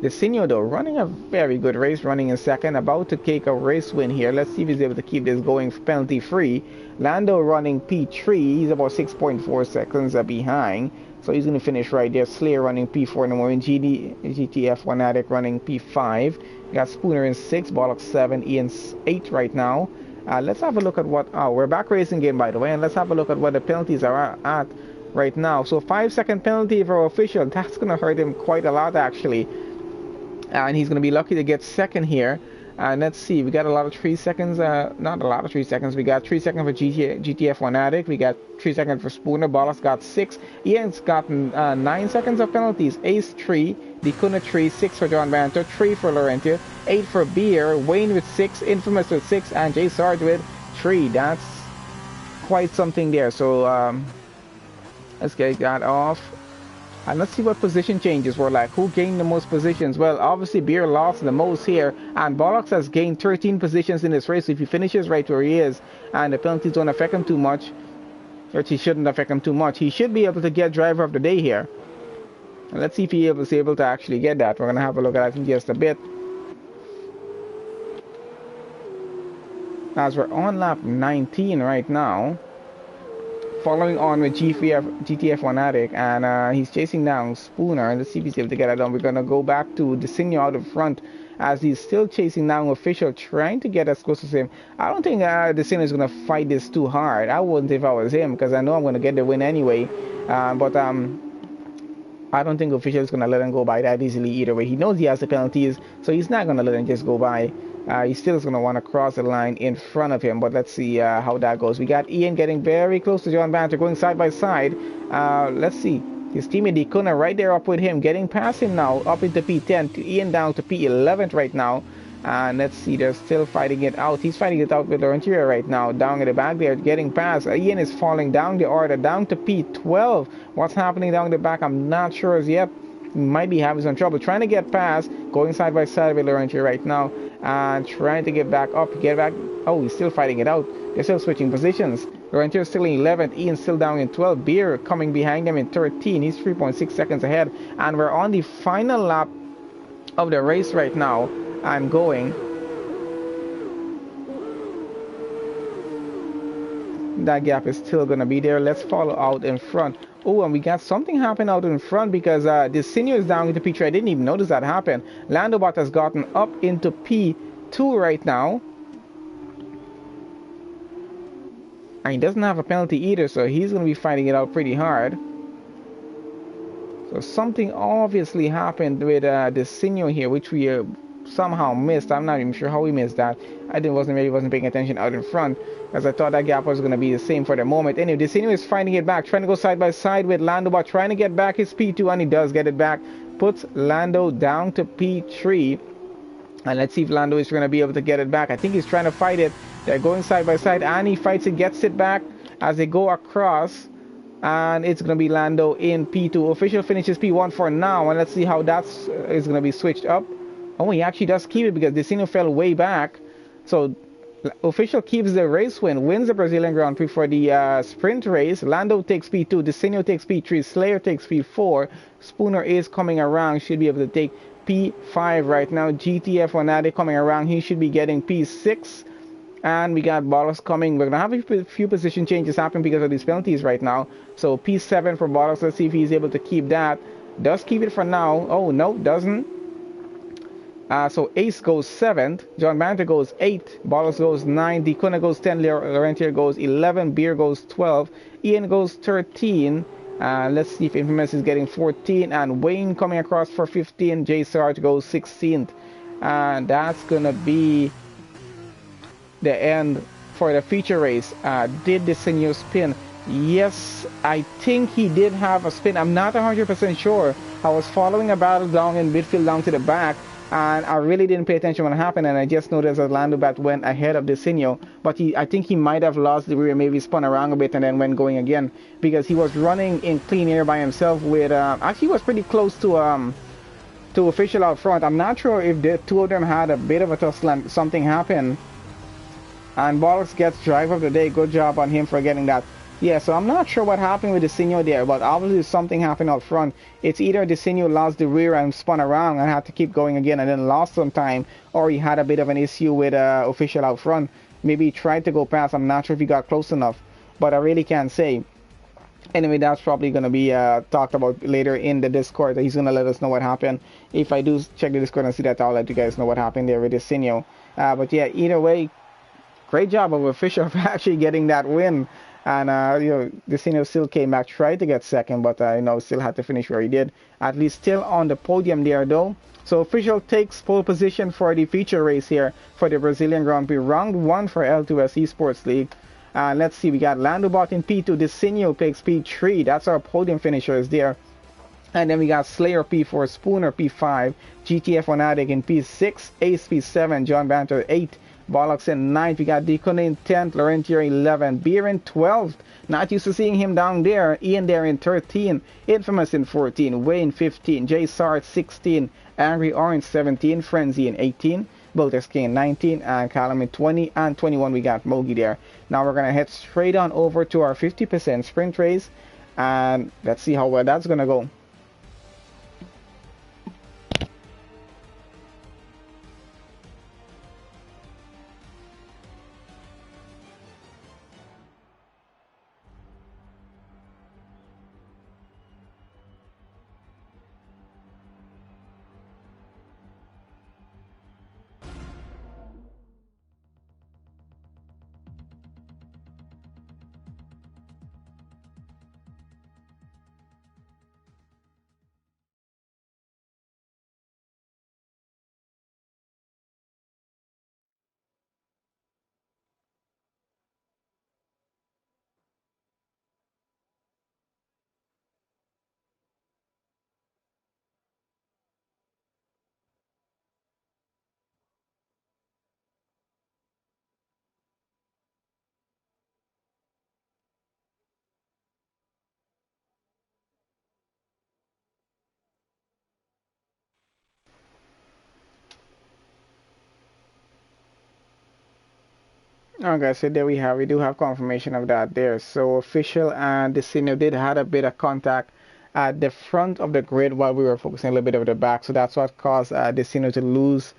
Decino, though, running a very good race, running in second, about to take a race win here. Let's see if he's able to keep this going penalty free. Lando running P3. He's about 6.4 seconds behind. So he's going to finish right there. Slayer running P4 in the moment. GTF1 Addict running P5. We got Spooner in 6, Bollock 7, Ian 8 right now. Let's have a look at what... Oh, we're back racing game, by the way. And let's have a look at what the penalties are at right now. So 5-second penalty for official. That's going to hurt him quite a lot, actually. And he's going to be lucky to get second here. And let's see, we got a lot of 3 seconds, not a lot of 3 seconds. We got 3 seconds for GTF1 Addict. We got 3 seconds for Spooner. Ballas got 6. Ian's gotten 9 seconds of penalties. Ace 3, Dikuna 3, 6 for John Banter, 3 for Laurentio, 8 for Beer, Wayne with 6, Infamous with 6, and J Sarge with 3. That's quite something there. So let's get that off. And let's see what position changes were like. Who gained the most positions? Well, obviously Beer lost the most here, and Bollocks has gained 13 positions in this race. If he finishes right where he is, and the penalties don't affect him too much, which he shouldn't affect him too much, he should be able to get driver of the day here. And let's see if he is able to actually get that. We're going to have a look at that in just a bit. As we're on lap 19 right now, following on with GTF1 Addict, and he's chasing down Spooner. Let's see if he's able to get it done. We're going to go back to Decino out of front as he's still chasing down Official, trying to get as close as him. I don't think Decino is going to fight this too hard. I wouldn't if I was him, because I know I'm going to get the win anyway. But I don't think Official is going to let him go by that easily either way. He knows he has the penalties, so he's not going to let him just go by. He still is going to want to cross the line in front of him, but let's see how that goes. We got Ian getting very close to John Banter, going side by side. Let's see. His teammate Dikuna right there up with him, getting past him now, up into P10, Ian down to P11 right now. And let's see, they're still fighting it out. He's fighting it out with Laurentier right now, down at the back there, getting past. Ian is falling down the order, down to P12. What's happening down the back, I'm not sure as yet. He might be having some trouble trying to get past, going side by side with Laurentier right now, and trying to get back up, get back. Oh, he's still fighting it out. They're still switching positions. Laurentier still in 11th, Ian still down in 12th. Beer coming behind them in 13. He's 3.6 seconds ahead. And we're on the final lap of the race right now. I'm going. That gap is still going to be there. Let's follow out in front. Oh, and we got something happen out in front because the senior is down into P3. I didn't even notice that happen. Landobot has gotten up into P2 right now. And he doesn't have a penalty either, so he's going to be fighting it out pretty hard. So something obviously happened with the senior here, which we somehow missed. I'm not even sure how we missed that. I wasn't paying attention out in front, as I thought that gap was going to be the same for the moment. Anyway, Decino is finding it back, trying to go side by side with Landobot, trying to get back his P2, and he does get it back. Puts Lando down to P3. And let's see if Lando is going to be able to get it back. I think he's trying to fight it. They're going side by side, and he fights it, gets it back as they go across. And it's going to be Lando in P2. Official finishes P1 for now, and let's see how that is going to be switched up. Oh, he actually does keep it because Decino fell way back. So Official keeps the race win, wins the Brazilian Grand Prix for the sprint race. Lando takes P2, Decino takes P3, Slayer takes P4. Spooner is coming around, should be able to take P5 right now. GTF Fanatic coming around, he should be getting P6. And we got Bollocks coming. We're going to have a few position changes happen because of these penalties right now. So P7 for Bollocks. Let's see if he's able to keep that. Does keep it for now. Oh, no, doesn't. So Ace goes 7th. John Banter goes 8th. Bollocks goes 9. Dikuna goes 10. Laurentier goes 11. Beer goes 12. Ian goes 13. Let's see if Infamous is getting 14. And Wayne coming across for 15. J Sarge goes 16th. And that's going to be the end for the feature race. Did the senior spin? Yes, I think he did have a spin. I'm not 100% sure. I was following a battle down in midfield down to the back, and I really didn't pay attention when it happened, and I just noticed that Landobat went ahead of Desinio, but I think he might have lost the rear, maybe spun around a bit and then went going again, because he was running in clean air by himself with, actually he was pretty close to Official out front. I'm not sure if the two of them had a bit of a tussle, something happened, and Bollocks gets drive of the day. Good job on him for getting that. Yeah, so I'm not sure what happened with Desinio there, but obviously something happened out front. It's either Desinio lost the rear and spun around and had to keep going again and then lost some time, or he had a bit of an issue with Official out front. Maybe he tried to go past. I'm not sure if he got close enough, but I really can't say. Anyway, that's probably going to be talked about later in the Discord. He's going to let us know what happened. If I do check the Discord and see that, I'll let you guys know what happened there with Desinio. But yeah, either way, great job of Official for actually getting that win. And Desinio still came back, tried to get second, but still had to finish where he did. At least still on the podium there though. So Official takes pole position for the feature race here for the Brazilian Grand Prix, round 1 for L2S Esports League. Let's see, we got Landobot in P2, Desinio takes P3. That's our podium finishers there. And then we got Slayer P4, Spooner P5, GTF Fanatic in P6, Ace P7, John Banter 8. Bollocks in 9th, we got Deacon in 10th, Laurentier 11th, Beer in 12th, not used to seeing him down there, Ian there in 13th, Infamous in 14th, Wayne 15th, J Sart 16th, Angry Orange 17th, Frenzy in 18th, Builders King in 19th, and Callum in 20, and 21 we got Mogi there. Now we're going to head straight on over to our 50% sprint race, and let's see how well that's going to go. Okay, so there we have, we do have confirmation of that there. So official and the senior did had a bit of contact at the front of the grid while we were focusing a little bit over the back. So that's what caused the senior to lose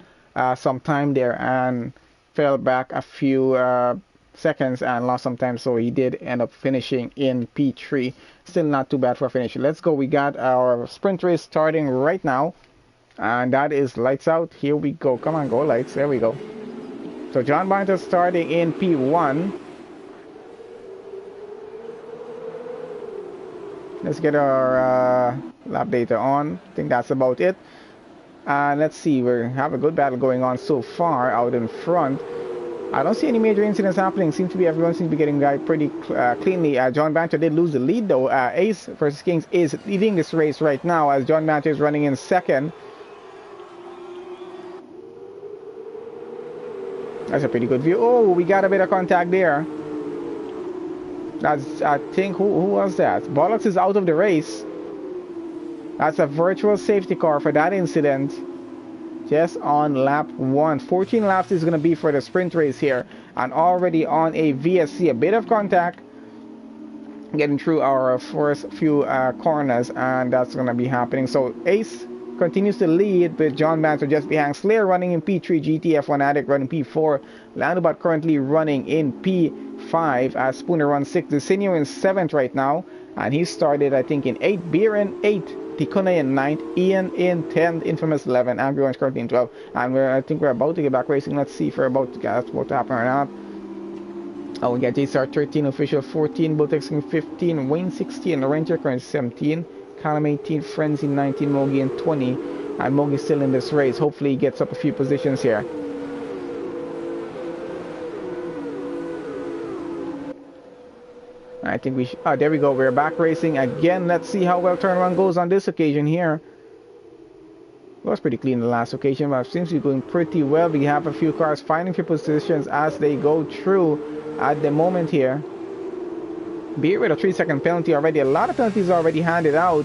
some time there and fell back a few seconds and lost some time. So he did end up finishing in P3. Still not too bad for a finish. Let's go. We got our sprint race starting right now. And that is lights out. Here we go. Come on, go lights. There we go. So John Banter starting in P1. Let's get our lap data on. I think that's about it. Let's see, we have a good battle going on so far out in front. I don't see any major incidents happening. Seems to be everyone seems to be getting by pretty cleanly. John Banter did lose the lead though. Ace versus Kings is leading this race right now as John Banter is running in second. That's a pretty good view. Oh, we got a bit of contact there. That's, I think, who was that? Bollocks is out of the race. That's a virtual safety car for that incident. Just on lap 1. 14 laps is going to be for the sprint race here. And already on a VSC. A bit of contact. Getting through our first few corners. And that's going to be happening. So Ace continues to lead with John Banter just behind. Slayer running in P3, GTF1 Addict running P4, Landobot currently running in P5 as Spooner runs 6. Desinio in 7th right now, and he started I think in 8th, Beer in 8th, Tikune in 9th, Ian in 10th, Infamous 11, Angry Orange currently in 12, and I think we're about to get back racing. Let's see if we're about to get what's happen or not. Oh, we got JSR 13, Official 14, Butex in 15, Wayne 16, Laurentier currently 17, Callum 18, Frenzy 19, Mogi in 20, and Mogi still in this race. Hopefully he gets up a few positions here. I think we should, there we go, we're back racing again. Let's see how well turnaround goes on this occasion here. It was pretty clean the last occasion, but it seems to be going pretty well. We have a few cars finding few positions as they go through at the moment here. Beer with a 3-second penalty already. A lot of penalties already handed out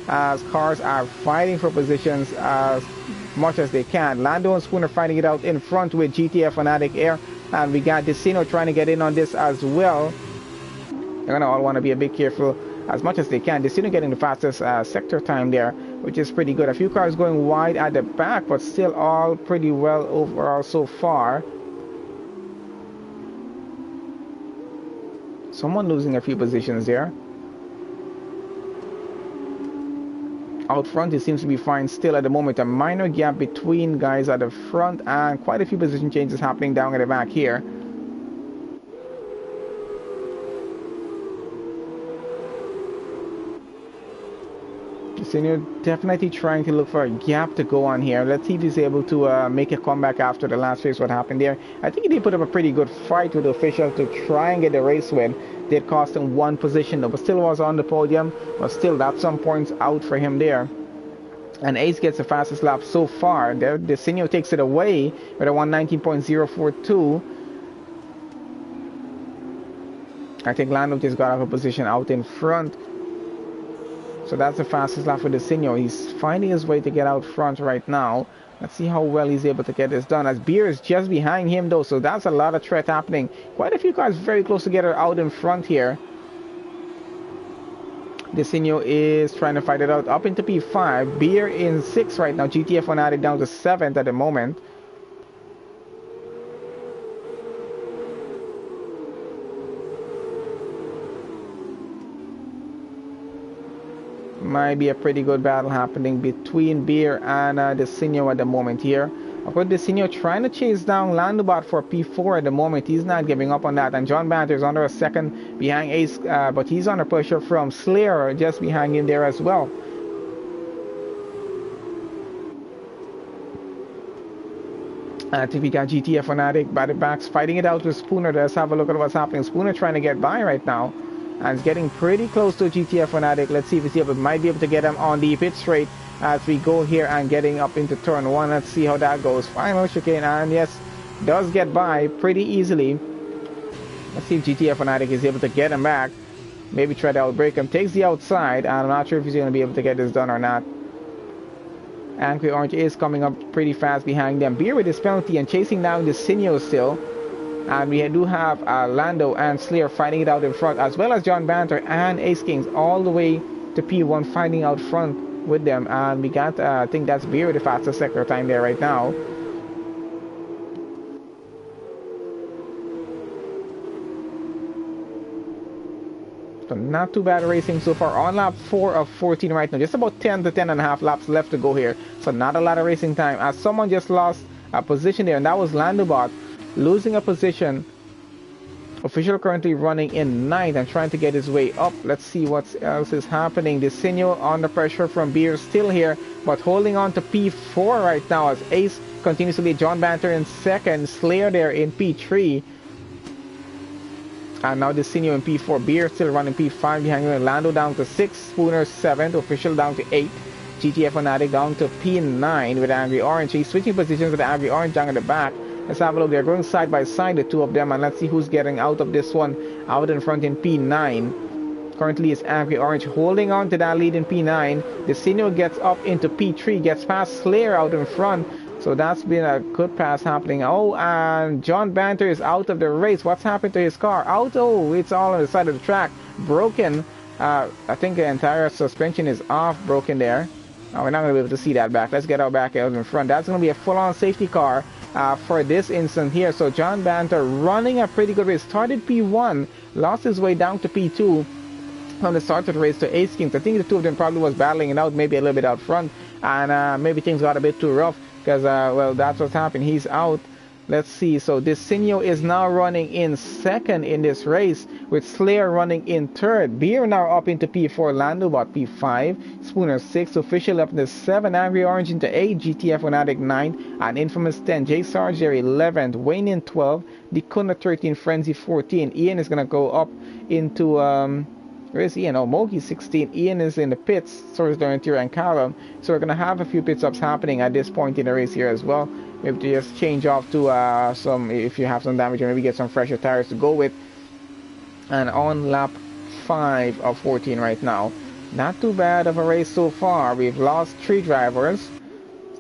as cars are fighting for positions as much as they can. Lando and Spooner fighting it out in front with GTF Fanatic Air, and we got Decino trying to get in on this as well. They're gonna all want to be a bit careful as much as they can. Decino getting the fastest sector time there, which is pretty good. A few cars going wide at the back, but still all pretty well overall so far. Someone losing a few positions there. Out front, it seems to be fine still at the moment. A minor gap between guys at the front and quite a few position changes happening down at the back here. Senior definitely trying to look for a gap to go on here. Let's see if he's able to make a comeback after the last race. What happened there? I think he did put up a pretty good fight with the official to try and get the race win. Did cost him one position though, but still was on the podium. But still, that's some points out for him there. And Ace gets the fastest lap so far. There, the senior takes it away with a 119.042. I think Lando just got out of position out in front. So that's the fastest lap for the senior. He's finding his way to get out front right now. Let's see how well he's able to get this done. As Beer is just behind him though, so that's a lot of threat happening. Quite a few cars very close together out in front here. The senior is trying to fight it out up into P5. Beer in 6th right now. GTF Fanatic down to 7th at the moment. Might be a pretty good battle happening between Beer and the senior at the moment here. Of course, the senior trying to chase down Landobot for P4 at the moment. He's not giving up on that. And John Banter is under a second behind Ace, but he's under pressure from Slayer just behind him there as well. I think we got GTF Fanatic by the backs fighting it out with Spooner. Let's have a look at what's happening. Spooner trying to get by right now. And it's getting pretty close to GTF Fanatic. Let's see if we might be able to get him on the pit straight as we go here and getting up into turn 1. Let's see how that goes. Final chicane, and yes, does get by pretty easily. Let's see if GTF Fanatic is able to get him back. Maybe try to outbrake him. Takes the outside, and I'm not sure if he's going to be able to get this done or not. Angry Orange is coming up pretty fast behind them. Beer with his penalty and chasing down the Sinio still. And we do have Lando and Slayer fighting it out in front, as well as John Banter and Ace Kings all the way to P1 fighting out front with them. And we got, I think that's Beer with the fastest sector time there right now. So not too bad racing so far on lap 4 of 14 right now. Just about 10 to 10 and a half laps left to go here. So not a lot of racing time, as someone just lost a position there, and that was Landobot losing a position. Official currently running in 9th and trying to get his way up. Let's see what else is happening. Desinio under pressure from Beer still here, but holding on to P4 right now as Ace continues to lead. John Banter in 2nd, Slayer there in P3. And now Desinio in P4. Beer still running P5 behind him. Lando down to 6, Spooner 7th, Official down to 8. GTF Fanatic down to P9 with Angry Orange. He's switching positions with Angry Orange down at the back. Let's have a look. They're going side by side, the two of them, and let's see who's getting out of this one. Out in front in P9. Currently it's Angry Orange holding on to that lead in P9. Desinio gets up into P3, gets past Slayer out in front. So that's been a good pass happening. Oh, and John Banter is out of the race. What's happened to his car? Oh, it's all on the side of the track. Broken. I think the entire suspension is off, broken there. We're not going to be able to see that back. Let's get our back out in front. That's going to be a full-on safety car for this instant here. So John Banter running a pretty good race. Started P1, lost his way down to P2 from the start of the race to Ace Kings. I think the two of them probably was battling it out, maybe a little bit out front, and maybe things got a bit too rough because, well, that's what's happened. He's out. Let's see. So Desinio is now running in 2nd in this race, with Slayer running in 3rd. Beer now up into P4. Landobot P5. Spooner 6. Official up into 7. Angry Orange into 8. GTF Fanatic 9. And Infamous 10. J Sarge there 11th. Wayne in 12. Dikuna 13. Frenzy 14. Ian is going to go up into... where is Ian? Oh, Mogi 16. Ian is in the pits. So is Dorantier and Callum. So we're going to have a few pit stops happening at this point in the race here as well. Maybe to just change off to some, if you have some damage, or maybe get some fresher tires to go with. And on lap 5 of 14 right now. Not too bad of a race so far. We've lost 3 drivers.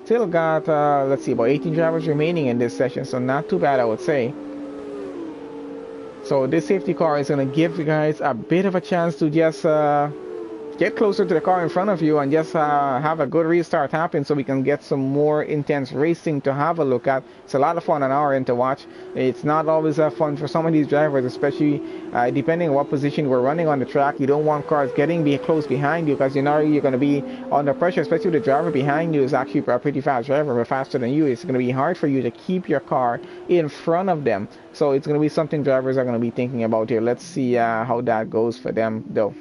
Still got, let's see, about 18 drivers remaining in this session. So not too bad, I would say. So this safety car is going to give you guys a bit of a chance to just get closer to the car in front of you and just have a good restart happen, so we can get some more intense racing to have a look at. It's a lot of fun on our end to watch. It's not always fun for some of these drivers, especially depending on what position we're running on the track. You don't want cars getting close behind you, because you know you're going to be under pressure, especially the driver behind you is actually a pretty fast driver, but faster than you. It's going to be hard for you to keep your car in front of them. So it's going to be something drivers are going to be thinking about here. Let's see how that goes for them though.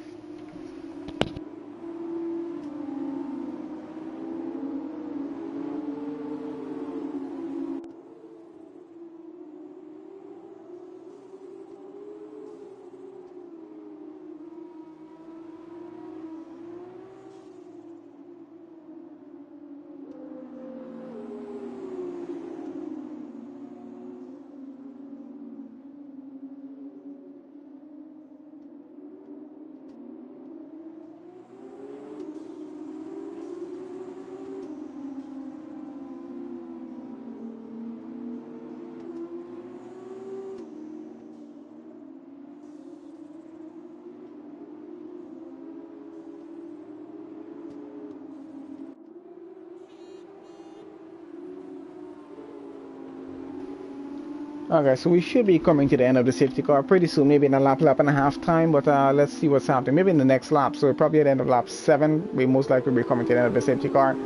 Okay, so we should be coming to the end of the safety car pretty soon, maybe in a lap and a half time, but let's see what's happening. Maybe in the next lap, so probably at the end of lap 7, we most likely will be coming to the end of the safety car.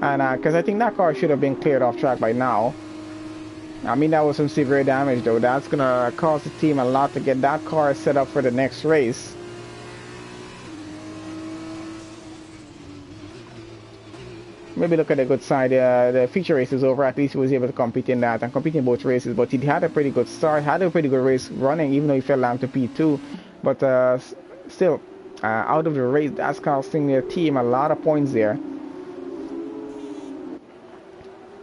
And because I think that car should have been cleared off track by now. I mean, that was some severe damage though. That's going to cost the team a lot to get that car set up for the next race. Maybe look at the good side. The feature race is over. At least he was able to compete in that and compete in both races. But he had a pretty good start, had a pretty good race running, even though he fell down to P2. But still, out of the race, that's costing their team a lot of points there.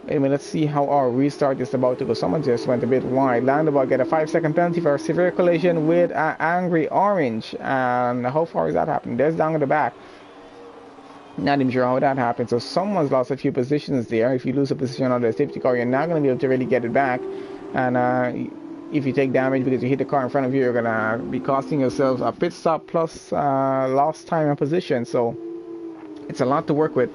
Anyway, let's see how our restart is about to go. Someone just went a bit wide. Landabot get a 5-second penalty for a severe collision with Angry Orange. And how far is that happening? There's down at the back. Not even sure how that happened. So someone's lost a few positions there. If you lose a position on the safety car, you're not going to be able to really get it back. And if you take damage because you hit the car in front of you, you're gonna be costing yourself a pit stop plus lost time and position. So it's a lot to work with.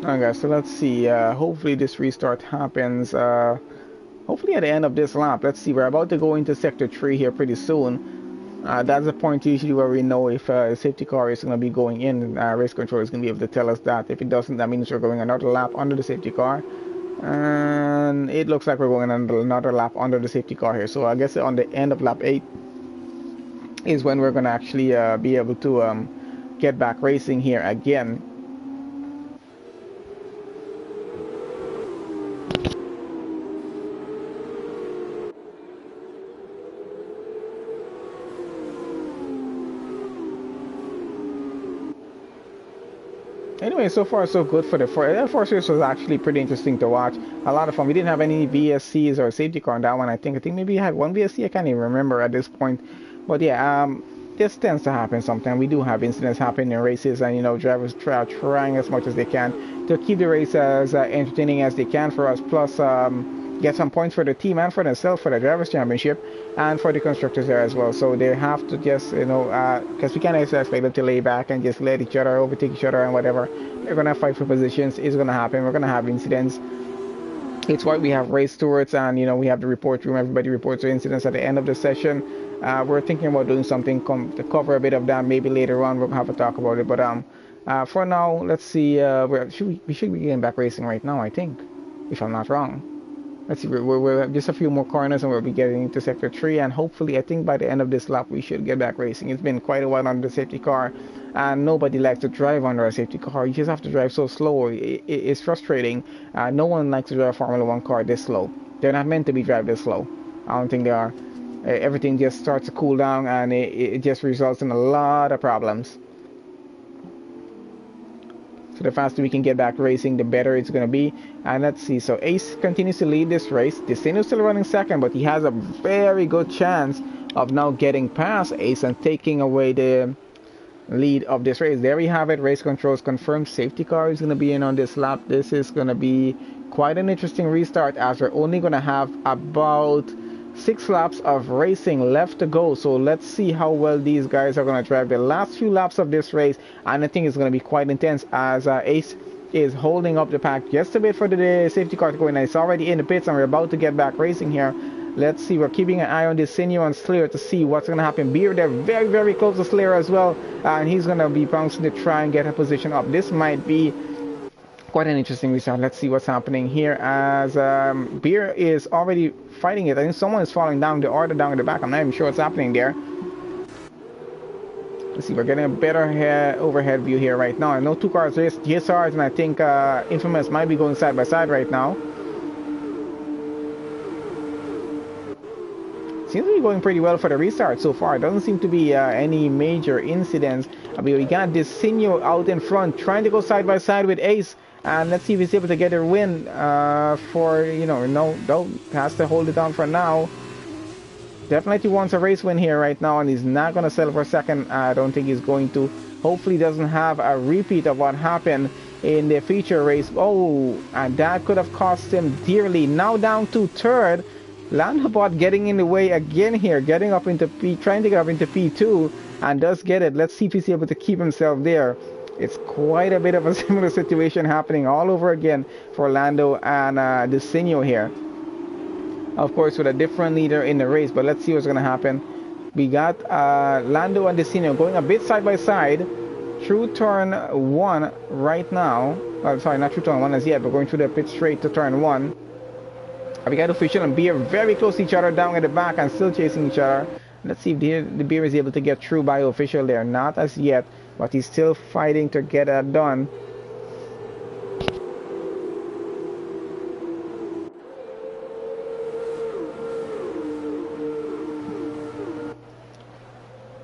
Alright guys, so let's see, hopefully this restart happens, hopefully at the end of this lap. Let's see, we're about to go into sector 3 here pretty soon. That's the point usually where we know if a safety car is going to be going in. Race control is going to be able to tell us that. If it doesn't, that means we're going another lap under the safety car. And it looks like we're going another lap under the safety car here. So I guess on the end of lap 8 is when we're going to actually be able to get back racing here again. Anyway, so far so good for the first race. Was actually pretty interesting to watch. A lot of fun. We didn't have any VSCs or safety car on that one. I think maybe we had one VSC. I can't even remember at this point. But yeah, this tends to happen sometimes. We do have incidents happen in races, and you know, drivers trying as much as they can to keep the race as entertaining as they can for us. Plus, get some points for the team and for themselves for the drivers' championship and for the constructors there as well. So they have to just, you know, because we can't expect them to lay back and just let each other overtake each other and whatever. They're gonna fight for positions. It's gonna happen. We're gonna have incidents. It's why we have race stewards, and you know, we have the report room. Everybody reports their incidents at the end of the session. We're thinking about doing something to cover a bit of that. Maybe later on we'll have a talk about it. But for now, let's see. We should be getting back racing right now, I think, if I'm not wrong. Let's see, we're just a few more corners and we'll be getting into sector 3, and hopefully I think by the end of this lap we should get back racing. It's been quite a while under the safety car, and nobody likes to drive under a safety car. You just have to drive so slow. It's frustrating. No one likes to drive a Formula 1 car this slow. They're not meant to be driven this slow. I don't think they are. Everything just starts to cool down, and it just results in a lot of problems. So the faster we can get back racing, the better it's going to be. And let's see, so Ace continues to lead this race. Destino's still running second, but he has a very good chance of now getting past Ace and taking away the lead of this race. There we have it. Race controls confirmed. Safety car is going to be in on this lap. This is going to be quite an interesting restart, as we're only going to have about 6 laps of racing left to go. So let's see how well these guys are going to drive the last few laps of this race, and I think it's going to be quite intense, as Ace is holding up the pack just a bit for the safety car to go in. It's already in the pits and we're about to get back racing here. Let's see, we're keeping an eye on this Sinio and Slayer to see what's going to happen. Beer, they're very, very close to Slayer as well, and he's going to be bouncing to try and get a position up. This might be quite an interesting restart. Let's see what's happening here, as Beer is already fighting it. I think someone is falling down the order down in the back. I'm not even sure what's happening there. Let's see, we're getting a better overhead view here right now. I know 2 cars race GSRs, and I think Infamous might be going side by side right now. Seems to be going pretty well for the restart so far. Doesn't seem to be any major incidents. I mean, we got this Sinio out in front trying to go side by side with Ace, and let's see if he's able to get a win for, you know, no, has to hold it down for now. Definitely wants a race win here right now, and he's not going to settle for second. I don't think he's going to. Hopefully doesn't have a repeat of what happened in the feature race. Oh, and that could have cost him dearly. Now down to third. Landabot getting in the way again here, getting up into trying to get up into P2, and does get it. Let's see if he's able to keep himself there. It's quite a bit of a similar situation happening all over again for Lando and Desinio here. Of course, with a different leader in the race, but let's see what's going to happen. We got Lando and Desinio going a bit side by side through turn 1 right now. Sorry, not through turn 1 as yet, but going through the pit straight to turn 1. We got Official and Beer very close to each other down at the back and still chasing each other. Let's see if the Beer is able to get through by Official there. Not as yet, but he's still fighting to get that done.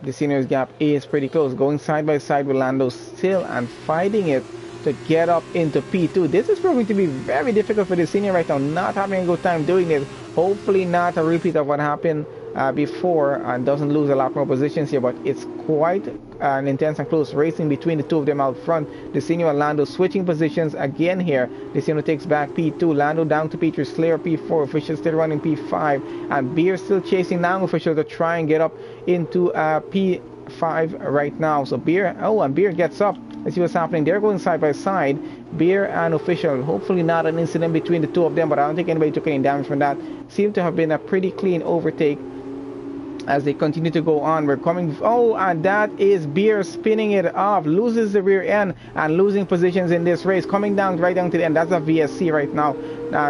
The seniors gap is pretty close, going side by side with Lando still and fighting it to get up into P2. This is proving to be very difficult for the senior right now, not having a good time doing this. Hopefully not a repeat of what happened before, and doesn't lose a lot more positions here, but it's quite an intense and close racing between the two of them out front. The senior and Lando switching positions again here. The senior takes back P2, Lando down to P3, Slayer P4, Official still running P5, and Beer still chasing down Official to try and get up into P5 right now. So Beer, and Beer gets up. Let's see what's happening. They're going side by side, Beer and Official. Hopefully not an incident between the two of them, but I don't think anybody took any damage from that. Seemed to have been a pretty clean overtake as they continue to go on. We're coming, and that is Beer spinning it off, loses the rear end and losing positions in this race, coming down right down to the end. That's a VSC right now.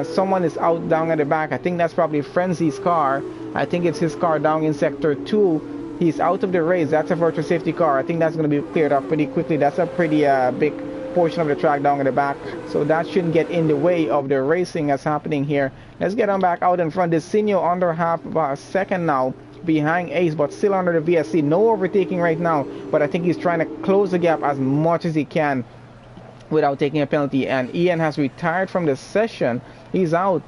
Someone is out down at the back. I think that's probably Frenzy's car. I think it's his car down in sector 2. He's out of the race. That's a virtual safety car. I think that's going to be cleared up pretty quickly. That's a pretty big portion of the track down at the back, so that shouldn't get in the way of the racing that's happening here. Let's get on back out in front. Desinho under half about a second now behind Ace, but still under the VSC. No overtaking right now, but I think he's trying to close the gap as much as he can without taking a penalty. And Ian has retired from the session. He's out.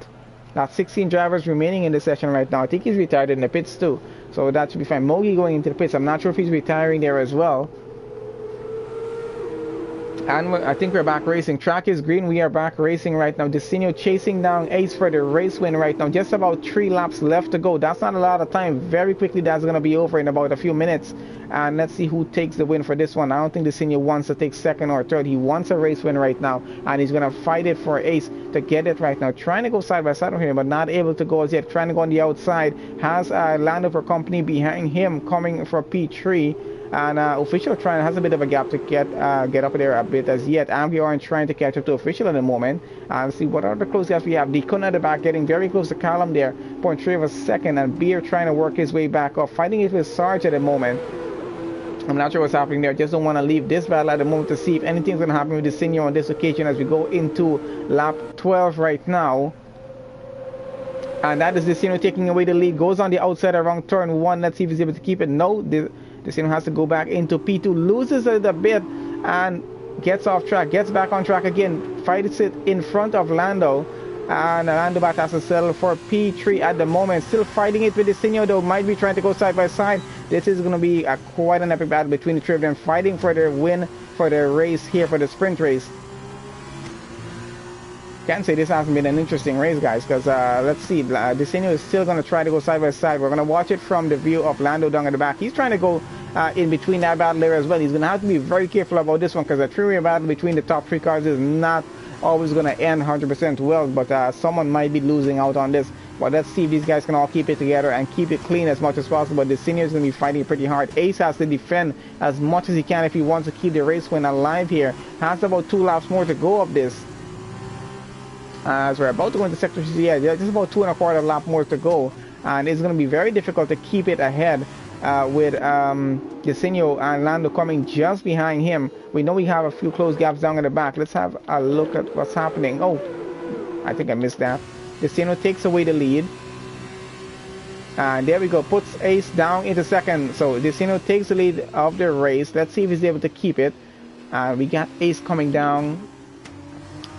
That's 16 drivers remaining in the session right now. I think he's retired in the pits too, so that should be fine. Mogi going into the pits. I'm not sure if he's retiring there as well. And I think we're back racing. Track is green. We are back racing right now. Desinho chasing down Ace for the race win right now. Just about 3 laps left to go. That's not a lot of time. Very quickly that's going to be over in about a few minutes. And let's see who takes the win for this one. I don't think Desinho wants to take second or third. He wants a race win right now, and he's going to fight it for Ace to get it right now. Trying to go side by side with him, but not able to go as yet. Trying to go on the outside. Has Lando for company behind him coming for P3. And Official has a bit of a gap to get up there a bit as yet. Ambly Orange trying to catch up to Official at the moment. And see what other close gaps we have. Deacon at the back getting very close to Callum there. 0.3 of a second. And Beer trying to work his way back up. Fighting it with Sarge at the moment. I'm not sure what's happening there. Just don't want to leave this battle at the moment to see if anything's going to happen with the senior on this occasion as we go into lap 12 right now. And that is the senior taking away the lead. Goes on the outside around turn 1. Let's see if he's able to keep it. No, the senior has to go back into P2. Loses it a bit and gets off track. Gets back on track again. Fights it in front of Lando. And Lando back has to settle for P3 at the moment. Still fighting it with the senior though. Might be trying to go side by side. This is going to be quite an epic battle between the three of them, fighting for their win for their race here, for the sprint race. Can't say this hasn't been an interesting race, guys, because let's see, Desinho is still going to try to go side by side. We're going to watch it from the view of Lando down at the back. He's trying to go in between that battle there as well. He's going to have to be very careful about this one, because a three-way battle between the top 3 cars is not always going to end 100% well, but someone might be losing out on this. But let's see if these guys can all keep it together and keep it clean as much as possible. The senior is going to be fighting pretty hard. Ace has to defend as much as he can if he wants to keep the race win alive here. Has about 2 laps more to go of this. As we're about to go into sector 3, yeah, just about 2 1/4 lap more to go. And it's going to be very difficult to keep it ahead with Desinho and Lando coming just behind him. We know we have a few close gaps down at the back. Let's have a look at what's happening. Oh, I think I missed that. Desinho takes away the lead. And there we go, puts Ace down into second. So Desinho takes the lead of the race. Let's see if he's able to keep it. We got Ace coming down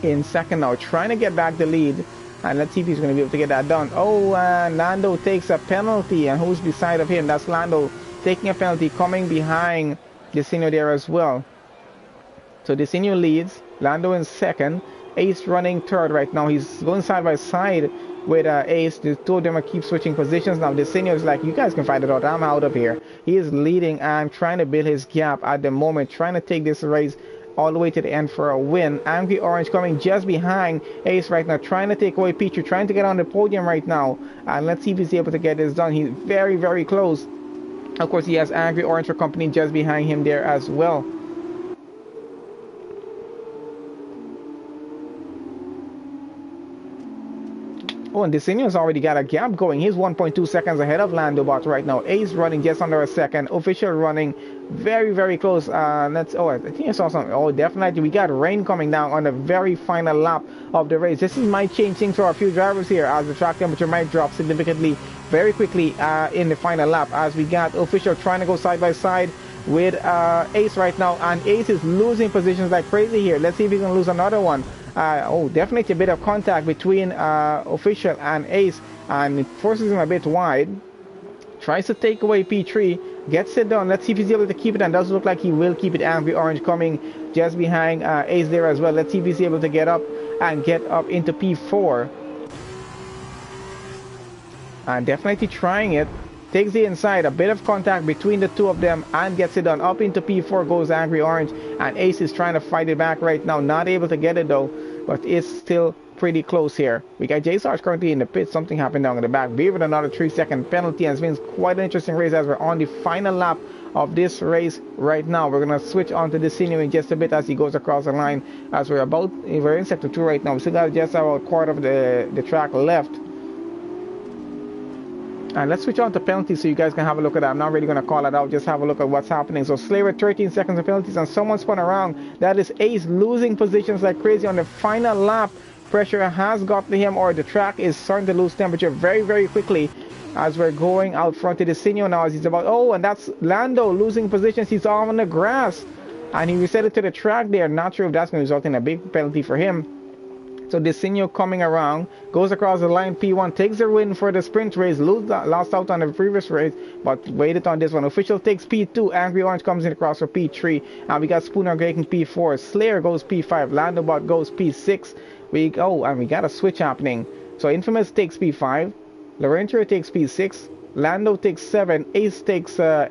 in second now, trying to get back the lead. And let's see if he's going to be able to get that done. Oh, Lando takes a penalty. And who's beside of him? That's Lando taking a penalty, coming behind Desinho there as well. So Desinho leads, Lando in second. Ace running third right now. He's going side by side with Ace. The two of them are keep switching positions now. Desinho is like, you guys can fight it out. I'm out of here. He is leading and trying to build his gap at the moment, trying to take this race all the way to the end for a win. Angry Orange coming just behind Ace right now, trying to take away Pichu, trying to get on the podium right now. And let's see if he's able to get this done. He's very, very close. Of course, he has Angry Orange for company just behind him there as well. Oh, and Desinho's already got a gap going. He's 1.2 seconds ahead of Lando Bot right now. Ace running just under a second. Official running very, very close. I think I saw something. Oh, definitely. We got rain coming down on the very final lap of the race. This might change things for a few drivers here, as the track temperature might drop significantly very quickly in the final lap, as we got Official trying to go side by side with Ace right now, and Ace is losing positions like crazy here. Let's see if he can lose another one. Oh, definitely a bit of contact between Official and Ace, and it forces him a bit wide. Tries to take away P3, gets it done. Let's see if he's able to keep it, and does look like he will keep it. Angry Orange coming just behind Ace there as well. Let's see if he's able to get up into P4. And definitely trying it. Takes the inside, a bit of contact between the two of them, and gets it done. Up into P4 goes Angry Orange, and Ace is trying to fight it back right now. Not able to get it though, but it's still pretty close here. We got J-Sarge currently in the pit. Something happened down in the back. Beer with another 3-second penalty, and it's been quite an interesting race as we're on the final lap of this race right now. We're going to switch on to Desinio in just a bit as he goes across the line, as we're in sector 2 right now. We still got just about a quarter of the track left. And let's switch on to penalties so you guys can have a look at that. I'm not really going to call it out, just have a look at what's happening. So Slayer 13 seconds of penalties, and someone spun around. That is Ace losing positions like crazy on the final lap. Pressure has got to him, or the track is starting to lose temperature very, very quickly as we're going out front to Desinio now as he's about, oh, and that's Lando losing positions. He's off on the grass, and he reset it to the track there. Not sure if that's going to result in a big penalty for him. So Desinio coming around, goes across the line. P1 takes the win for the sprint race. Lost out on the previous race, but waited on this one. Official takes P2. Angry Orange comes in across for P3. And we got Spooner taking P4. Slayer goes P5. Landobot goes P6. And we got a switch happening. So Infamous takes P5. Laurentier takes P6. Lando takes 7. Ace takes 8.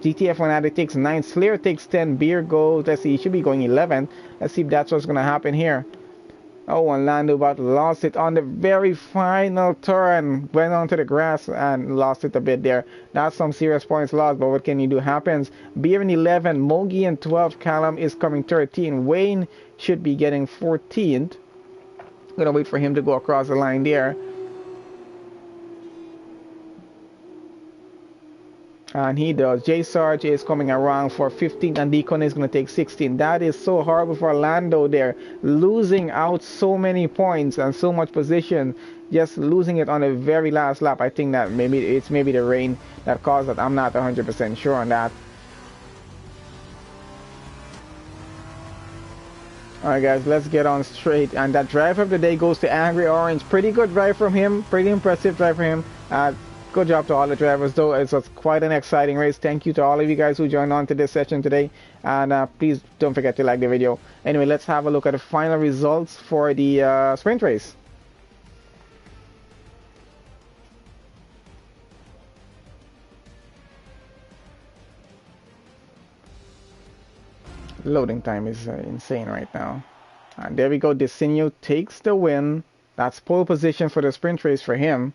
GTF Fanatic takes 9. Slayer takes 10. Beer goes, let's see, he should be going 11. Let's see if that's what's going to happen here. Oh, and Landobot lost it on the very final turn. Went onto the grass and lost it a bit there. That's some serious points lost, but what can you do? Happens. Beer in 11. Mogi in 12. Callum is coming 13. Wayne should be getting 14th. Gonna wait for him to go across the line there. And he does. J-Sarge is coming around for 15, and Deacon is going to take 16. That is so horrible for Lando there. Losing out so many points and so much position. Just losing it on the very last lap. I think that maybe the rain that caused that. I'm not 100% sure on that. Alright guys, let's get on straight. And that drive of the day goes to Angry Orange. Pretty good drive from him. Pretty impressive drive from him. Good job to all the drivers though. It was quite an exciting race. Thank you to all of you guys who joined on to this session today. And please don't forget to like the video. Anyway, let's have a look at the final results for the sprint race. Loading time is insane right now. And there we go. Desinio takes the win. That's pole position for the sprint race for him.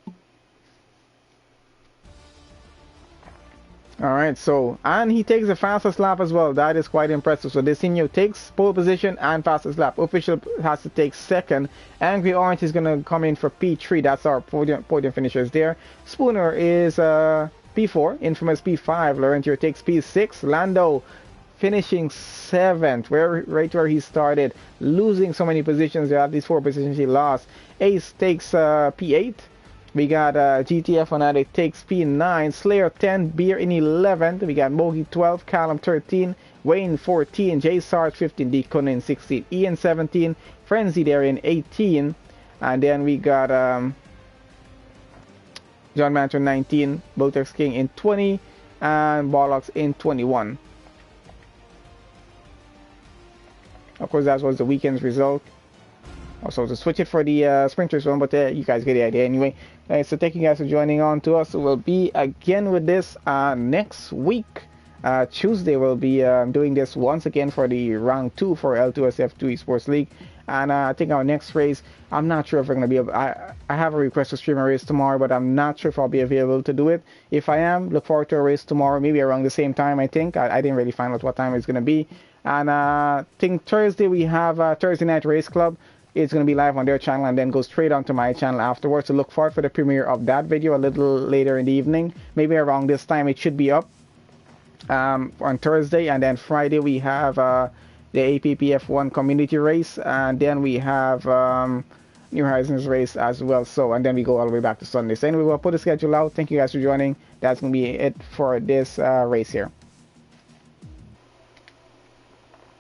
Alright, so, and he takes the fastest lap as well. That is quite impressive. So Desinio takes pole position and fastest lap. Official has to take second. Angry Orange is going to come in for P3. That's our podium finishers there. Spooner is P4. Infamous P5. Laurentier takes P6. Lando finishing 7th, right where he started. Losing so many positions there. At least 4 positions he lost. Ace takes P8. We got GTF Fanatic takes P9, Slayer 10, Beer in 11th. We got Mogi 12, Callum 13, Wayne 14, J-Sarge 15, Deacon in 16, Ian 17, Frenzy there in 18, and then we got John Manton 19, Botex King in 20, and Bollocks in 21. Of course, that was the weekend's result. Also, to switch it for the sprinters one, but you guys get the idea anyway. So thank you guys for joining on to us. We'll be again with this next week. Tuesday we'll be doing this once again for the round 2 for L2S F2 Esports League. And I think our next race, I'm not sure if we're going to be able, I have a request to stream a race tomorrow, but I'm not sure if I'll be available to do it. If I am, look forward to a race tomorrow, maybe around the same time, I think. I didn't really find out what time it's going to be. And I think Thursday we have Thursday Night Race Club. It's going to be live on their channel and then go straight onto my channel afterwards. So look forward for the premiere of that video a little later in the evening. Maybe around this time it should be up on Thursday. And then Friday we have the APPF1 community race. And then we have New Horizons race as well. So, and then we go all the way back to Sunday. So anyway, we'll put the schedule out. Thank you guys for joining. That's going to be it for this race here.